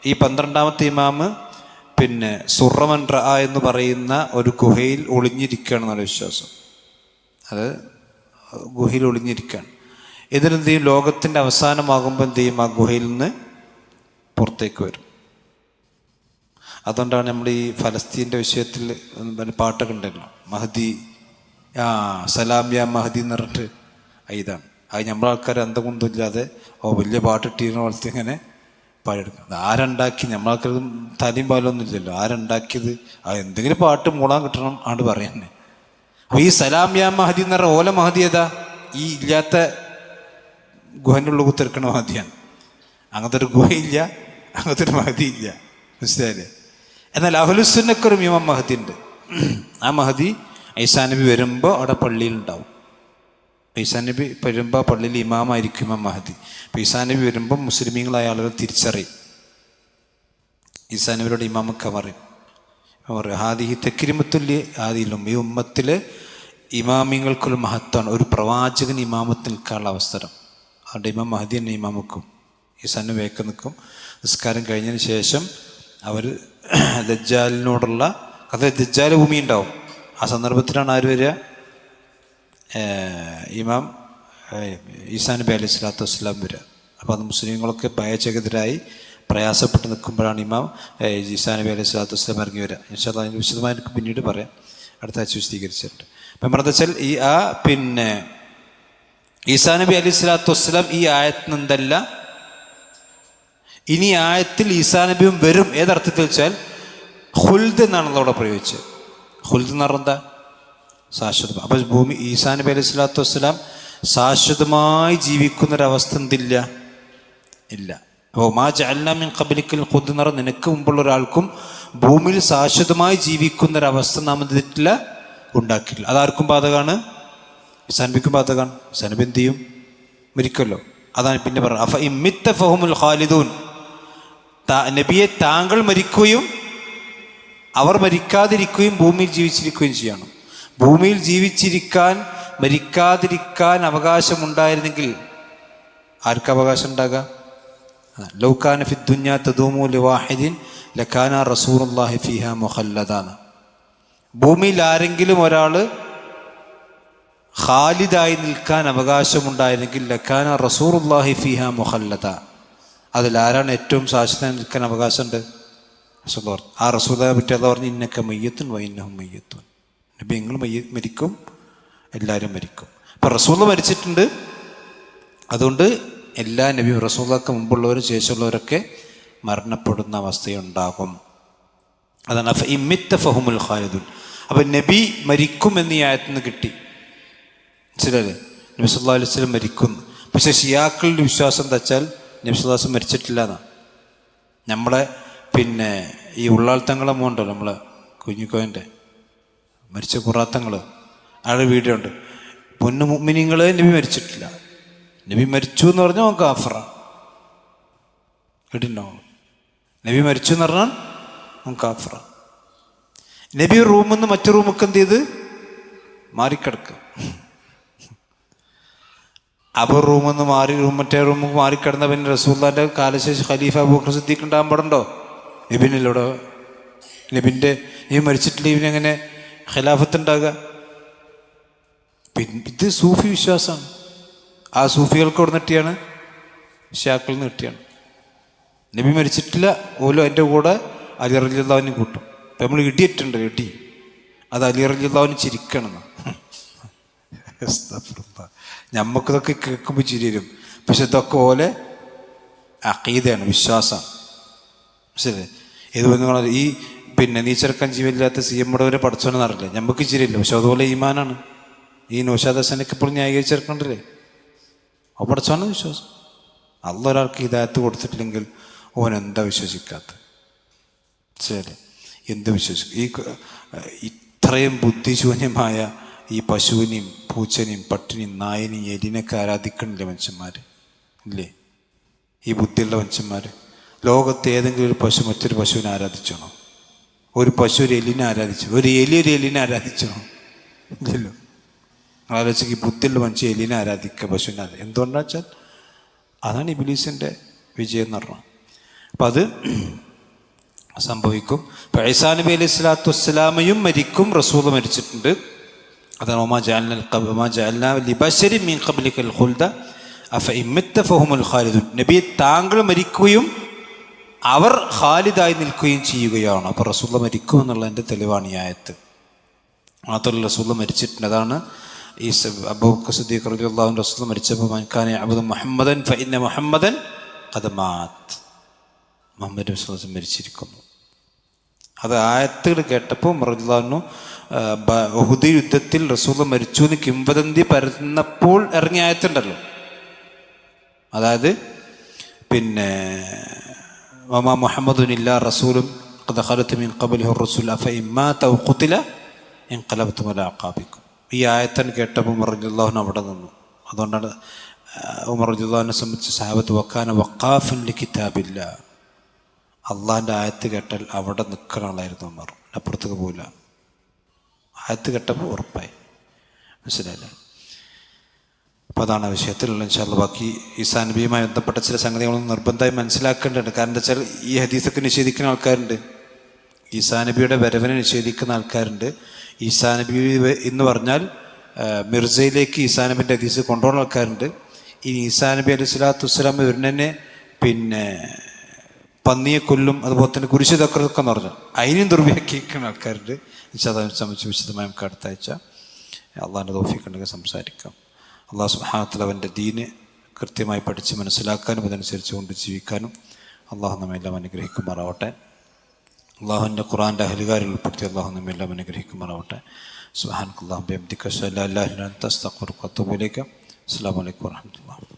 ഈ 12ാമത്തെ ഇമാമ് പിന്നെ സുറമൻ റഅ എന്ന് പറയുന്ന ഒരു ഗുഹയിൽ ഒളിഞ്ഞിരിക്കുകയാണെന്നുള്ള വിശ്വാസം. അത് ഗുഹയിൽ ഒളിഞ്ഞിരിക്കുകയാണ്. ഇതിനെന്ത് ചെയ്യും, ലോകത്തിൻ്റെ അവസാനമാകുമ്പോൾ എന്ത് ചെയ്യും, ആ ഗുഹയിൽ നിന്ന് പുറത്തേക്ക് വരും. അതുകൊണ്ടാണ് നമ്മൾ ഈ ഫലസ്തീൻ്റെ വിഷയത്തിൽ പാട്ടൊക്കെ ഉണ്ടല്ലോ, മഹദി സലാം യാ മഹദി എന്ന് പറഞ്ഞിട്ട്. ഇതാണ് അത് നമ്മളെ ആൾക്കാർ എന്തെങ്കിലും ഇല്ലാതെ വലിയ പാട്ടിട്ടീരുന്ന പോലത്തെ ഇങ്ങനെ പാടിയെടുക്കുന്നത്. ആരുണ്ടാക്കി, നമ്മളാൾക്കാർ തലയും പാലൊന്നും ഇല്ലല്ലോ, ആരുണ്ടാക്കിയത്, എന്തെങ്കിലും പാട്ട് മൂളാൻ കിട്ടണം ആണ് പറയുന്നത്. അപ്പോൾ ഈ സലാം യാ മഹദി എന്ന് പറഞ്ഞ ഓല മഹദി ഏതാ, ഈ ഇല്ലാത്ത ഗുഹൻ്റെ ഉള്ളിൽ കുത്തിരിക്കണ മഹദിയാണ്. അങ്ങനത്തെ ഒരു ഗുഹയില്ല, അങ്ങനത്തെ ഒരു മഹദി ഇല്ല, മനസ്സിലായില്ലേ? എന്നാൽ അഹ്ലുസുന്നക്കൊരു ഇമാം മഹദി ഉണ്ട്. ആ മഹദി ഈസാ നബി വരുമ്പോൾ അവിടെ പള്ളിയിലുണ്ടാവും. ഈസാ നബി വരുമ്പോൾ പള്ളിയിൽ ഇമാമായിരിക്കും ഇമാം മഹദി. അപ്പോൾ ഈസാ നബി വരുമ്പോൾ മുസ്ലിമീങ്ങളായ ആളുകൾ തിരിച്ചറിയും. ഈസാ നബിയോട് ഇമാമൊക്കെ പറയും, ഹാദിഹി തെക്കിരിമത്തുല്യ ആദിയിലും, ഈ ഉമ്മത്തിലെ ഇമാമിങ്ങൾക്കൊരു മഹത്വമാണ്, ഒരു പ്രവാചകൻ ഇമാമത്ത് നിൽക്കാനുള്ള അവസരം. അതുകൊണ്ട് ഇമാം മഹദി തന്നെ ഇമാമക്കും ഈസാ നബി വേക്ക് നിൽക്കും. നിസ്കാരം കഴിഞ്ഞതിന് ശേഷം അവർ ദജ്ജാലിനോടുള്ള കഥ, ദജ്ജാൽ ഭൂമി ഉണ്ടാവും. ആ സന്ദർഭത്തിലാണ് ആര് വരിക, ഇമാം ഈസാ നബി അലൈഹി സ്വലാത്തു വസ്സലാം വരിക. അപ്പോൾ അത് മുസ്ലിങ്ങളൊക്കെ ഭയചകിതരായി പ്രയാസപ്പെട്ട് നിൽക്കുമ്പോഴാണ് ഇമാം ഈസാ നബി അലൈഹി സ്വലാത്തു വസ്സലാം ഇറങ്ങി വരിക. ഇൻഷാ അല്ലാഹ് അതിന് വിശദമായി എനിക്ക് പിന്നീട് പറയാം, അടുത്ത ആഴ്ച വിശദീകരിച്ചിട്ടുണ്ട്. അപ്പം എന്താ വെച്ചാൽ പിന്നെ ഈസാ നബി അലൈഹി സ്വലാത്തു വസ്സലാം ഈ ആയത്തിൽ നിന്നല്ല, ഇനി ആയത്തിൽ ഈസാ നബിയും വരും. ഏതർത്ഥത്തിൽ വെച്ചാൽ ഖുൽദ് എന്നാണല്ലോ അവിടെ പ്രയോഗിച്ചത്. ഖുൽദ് എന്ന് പറഞ്ഞാൽ എന്താ, ശാശ്വതം. അപ്പോൾ ഭൂമി ഈസാ നബി അലൈഹി സ്വലാത്തു വസ്സലാം ശാശ്വതമായി ജീവിക്കുന്നൊരവസ്ഥ എന്തില്ല, ഇല്ല. അപ്പോൾ മാ ജഅൽനാ മിൻ ഖബ്ലിക്കൽ ഖുൽദ് എന്ന് പറഞ്ഞാൽ നിനക്ക് മുമ്പുള്ള ഒരാൾക്കും ഭൂമിയിൽ ശാശ്വതമായി ജീവിക്കുന്നൊരവസ്ഥ നാം എന്തിട്ടില്ല, ഉണ്ടാക്കിയിട്ടില്ല. അതാർക്കും ബാധകമാണ്, ഈസാ നബിക്കും ബാധകമാണ്. ഈസാ നബി എന്ത് ചെയ്യും, മരിക്കുമല്ലോ. അതാണ് പിന്നെ പറഞ്ഞത്, അഫ ഇമ്മിത്ത ഫഹുമുൽ ഖാലിദൂൻ, നബിയെ താങ്കൾ മരിക്കുകയും അവർ മരിക്കാതിരിക്കുകയും ഭൂമിയിൽ ജീവിച്ചിരിക്കുകയും ചെയ്യണം. ഭൂമിയിൽ ജീവിച്ചിരിക്കാൻ മരിക്കാതിരിക്കാൻ അവകാശമുണ്ടായിരുന്നെങ്കിൽ ആർക്ക് അവകാശം ഉണ്ടാകുക, ലൗകാന ഫിദ്ദുന്യാ തദൂമു ലിവാഹിദിൻ ലകാന റസൂലുള്ളാഹി ഫീഹാ മുഖല്ലദാന. ഭൂമിയിൽ ആരെങ്കിലും ഒരാൾ ഖാലിദായി നിൽക്കാൻ അവകാശമുണ്ടായിരുന്നെങ്കിൽ ലകാന റസൂലുള്ളാഹി ഫീഹാ മുഖല്ലദ, അതിലാരാണ് ഏറ്റവും ശാശ്വതം നിൽക്കാൻ അവകാശമുണ്ട്? റസൂൽ പറഞ്ഞു. ആ റസൂലിനെ പറ്റി അല്ലാഹു പറഞ്ഞു ഇന്നക മയ്യത്തുൻ വഇന്നഹും മയ്യത്തുൻ. നബി നിങ്ങൾ മരിക്കും, എല്ലാവരും മരിക്കും. അപ്പം റസൂൽ മരിച്ചിട്ടുണ്ട്. അതുകൊണ്ട് എല്ലാ നബിയും റസൂലുള്ളാഹിക്ക് മുമ്പുള്ളവരും ശേഷമുള്ളവരൊക്കെ മരണപ്പെടുന്ന അവസ്ഥയുണ്ടാകും. അതാണ് ഫഇമ്മിത്ത ഫഹുമുൽ ഖാലിദൂൻ. അപ്പം നബി മരിക്കും എന്നീ ആയത്തിൽ നിന്ന് കിട്ടി. മനസ്സിലല്ലേ? നബി സല്ലല്ലാഹു അലൈഹി വസല്ലം മരിക്കുന്നു. പക്ഷെ ഷിയാക്കളുടെ വിശ്വാസം എന്താ വെച്ചാൽ നബി സല്ലല്ലാഹു അലൈഹി വസല്ലം മരിച്ചിട്ടില്ല എന്നാണ്. നമ്മളെ ഈ ഉള്ളാൾത്തങ്ങളെ മോണ്ടല്ലോ, നമ്മളെ കുഞ്ഞിക്കോയൻ്റെ മരിച്ച ഖുറാത്തങ്ങൾ, ആളുടെ വീഡിയോ ഉണ്ട്. പൊന്നു മുഅ്മിനീങ്ങൾ നബി മരിച്ചിട്ടില്ല. നബി മരിച്ചു എന്ന് പറഞ്ഞാൽ അവൻ കാഫറ. കേട്ടിട്ടുണ്ടോ? നബി മരിച്ചു എന്ന് പറഞ്ഞാൽ അവൻ കാഫറ. നബി റൂമിൽ നിന്ന് മറ്റു റൂമൊക്കെ എന്ത് ചെയ്ത് മാറിക്കിടക്കുക. അപ്പോൾ റൂമിൽ നിന്ന് മാറി മറ്റേ റൂമിൽ മാറിക്കിടന്ന പിന്നെ റസൂലുള്ളാഹിന്റെ കാലശേഷം ഖലീഫ അബൂബക്കർ സിദ്ദീഖ് ഉണ്ടാകാൻ പാടുണ്ടോ? നബിനിലൂടെ നബിൻ്റെ ഈ മരിച്ചിട്ടില്ല, ഇവനെങ്ങനെ ഖിലാഫത്ത് ഉണ്ടാകുക? പിന്നെ ഇത് സൂഫി വിശ്വാസമാണ്. ആ സൂഫികൾക്ക് അവിടെ നിട്ടിയാണ്, ഷിയാക്കളിൽ നിന്ന് കിട്ടിയാണ്. നബി മരിച്ചിട്ടില്ല, ഓലും അതിൻ്റെ കൂടെ അലി റളിയല്ലാഹുവിനെ കൂട്ടും. ഇപ്പം നമ്മൾ ഇടിയിട്ടുണ്ട്, ഇടി അത് അലി റളിയല്ലാഹുവിന് ചിരിക്കണം. നമുക്കിതൊക്കെ കേൾക്കുമ്പോൾ ചിരി വരും. പക്ഷെ ഇതൊക്കെ പോലെ അഖീദയാണ്, വിശ്വാസമാണ്. ശരി, ഇത് പറഞ്ഞാൽ ഈ നീച്ചെടുക്കാൻ ജീവനില്ലാത്ത CM വരെ പഠിച്ചോണെന്ന് അറിയില്ല, നമുക്ക് ചിരിയില്ല. പക്ഷെ അതുപോലെ ഈമാനാണ്. ഈ നൗഷാദ് ഹസനൊക്കെ ഇപ്പോൾ ന്യായീകരിച്ചെടുക്കണ്ടല്ലേ, അവ പഠിച്ചോണം വിശ്വാസം. അള്ളാഹ് ഒരാൾക്ക് ഹിദായത്ത് കൊടുത്തിട്ടില്ലെങ്കിൽ ഓൻ എന്താ വിശ്വസിക്കാത്ത? ശരി, എന്ത് വിശ്വസിക്കും? ഇത്രയും ബുദ്ധിശൂന്യമായ ഈ പശുവിനെയും പൂച്ചനെയും പട്ടിനെയും നായനെയും എലിനൊക്കെ ആരാധിക്കണില്ലേ മനുഷ്യന്മാർ? ഇല്ലേ? ഈ ബുദ്ധിയുള്ള മനുഷ്യന്മാർ. ലോകത്ത് ഏതെങ്കിലും ഒരു പശു മറ്റൊരു പശുവിനെ ആരാധിച്ചണോ? ഒരു പശു ഒരു എലിനെ ആരാധിച്ചു? ഒരു എലി ഒരു എലിനെ ആരാധിച്ചണോ? ഇല്ലല്ലോ. ആലോചിച്ച് ഈ ബുദ്ധിയുള്ള മനുഷ്യൻ എലിനെ ആരാധിക്കുക, പശുവിനെ ആരാധിക്കുക. എന്തുകൊണ്ടാ വെച്ചാൽ അതാണ് ഇബ്ലീസിൻ്റെ വിജയം എന്ന് പറഞ്ഞത്. അപ്പം അത് സംഭവിക്കും. ഇപ്പം ഈസാ നബി അലൈഹി സ്വലാത്തു വസ്സലാമയും മരിക്കും, റസൂൽ മരിച്ചിട്ടുണ്ട്. അതാണ് വമാ ജഅൽനാ ലിബശരിൻ മിൻ ഖബ്ലിക്കൽ ഖുൽദ അഫഇൻ മിത്ത ഫഹുമുൽ ഖാലിദൂൻ. നബി താങ്കൾ മരിക്കുകയും അവർ ഖാലിദായി നിൽക്കുകയും ചെയ്യുകയാണ്. അപ്പോൾ റസൂൽ മരിക്കും എന്നുള്ളതിൻ്റെ തെളിവാണ് ഈ ആയത്ത്. മാത്രമല്ല റസൂൽ മരിച്ചിട്ടുണ്ട്. അതാണ് ഈ അബൂബക്കർ സിദ്ദീഖ് റളിയല്ലാഹു അൻഹു റസൂൽ മരിച്ചപ്പോൾ മൻ കാന യഅ്ബുദു മുഹമ്മദൻ ഫഇന്ന മുഹമ്മദൻ ഖദ് മാത്, മുഹമ്മദ് നബി സ്വല്ലല്ലാഹു അലൈഹി വസല്ലം മരിച്ചിരിക്കുന്നു. അത് ആയത്തുകൾ കേട്ടപ്പോൾ റളിയല്ലാഹു ഉഹുദ് യുദ്ധത്തിൽ റസൂൽ മരിച്ചു എന്ന് കിംവദന്തി പരന്നപ്പോൾ ഇറങ്ങിയ ആയത്തുണ്ടല്ലോ. അതായത് വമാ മുഹമ്മദുൻ ഇല്ലാ റസൂലുൻ ഖദ് ഖലത് മിൻ ഖബ്ലിഹി റസൂൽ അഫഇൻ മാത ഔ ഖുതില ഇൻഖലബ്തും അലാ അഖാബിക്കും. ഈ ആയത്തൻ കേട്ടപ്പോൾ ഉമർ റളിയല്ലാഹു അൻഹു അവിടെ നിന്നു. അതുകൊണ്ടാണ് ഉമർ റളിയല്ലാഹു അൻഹു സംബന്ധിച്ച സഹാബത്ത് വക്കാന വഖാഫൻ ലികിതാബില്ലാ, അള്ളാഹിൻ്റെ ആയത്ത് കേട്ടാൽ അവിടെ നിൽക്കുന്ന ആളായിരുന്നു ഉമർ, അപ്പുറത്തേക്ക് പോയില്ല. ആയത്ത് കേട്ടപ്പോൾ ഉറപ്പായി. മനസ്സിലായില്ല? അപ്പോൾ അതാണ് വിഷയത്തിലുള്ള. ഇൻഷാ അല്ലാഹ് ബാക്കി ഈസാ നബിയുമായി ബന്ധപ്പെട്ട ചില സംഗതികളൊന്നും നിർബന്ധമായി മനസ്സിലാക്കേണ്ടതുണ്ട്. കാരണം എന്താ വെച്ചാൽ ഈ ഹദീസൊക്കെ നിഷേധിക്കുന്ന ആൾക്കാരുണ്ട്, ഈസാ നബിയുടെ വരവിനെ നിഷേധിക്കുന്ന ആൾക്കാരുണ്ട്. ഈസാ നബി എന്ന് പറഞ്ഞാൽ മിർസയിലേക്ക് ഈസാ നബിൻ്റെ ഹദീസ് കൊണ്ടുപോകുന്ന ആൾക്കാരുണ്ട്. ഈ ഈസാ നബി അലൈഹി സ്വലാത്തു വസ്സലാം ഇവരിനെ പന്നിയെ കൊല്ലും, അതുപോലെ തന്നെ കുരിശ് തക്കറൊക്കെ എന്ന് പറഞ്ഞു അതിനും ദുർവ്യാഖ്യാനിക്കുന്ന ആൾക്കാരുണ്ട്. ഇൻഷാ അല്ലാഹ് അതിനെ സംബന്ധിച്ച് വിശദമായി നമുക്ക് അടുത്ത ആഴ്ച അള്ളാഹിൻ്റെ തൗഫീഖ് ഉണ്ടെങ്കിൽ സംസാരിക്കാം. അള്ളാഹു സുബ്ഹാനഹു വ തആല അവൻ്റെ ദീന് കൃത്യമായി പഠിച്ച് മനസ്സിലാക്കാനും അതനുസരിച്ച് കൊണ്ട് ജീവിക്കാനും അള്ളാഹു നമ്മെല്ലാം അനുഗ്രഹിക്കുമാറാവട്ടെ. അള്ളാഹുവിൻ്റെ ഖുർആൻ്റെ അഹ്ലുകാരിൽ ഉൾപ്പെടുത്തി അള്ളാഹു നമ്മെല്ലാം അനുഗ്രഹിക്കുമാറാവട്ടെ. സുബ്ഹാനക്കല്ലാഹു ബിഹംദിക അശ്ഹദു അല്ലാ ഇലാഹ ഇല്ല അൻത അസ്തഗ്ഫിറുക വ അത്തൂബു ഇലൈക. അസ്സലാമു അലൈക്കും വറഹ്മത്തുള്ളാഹി.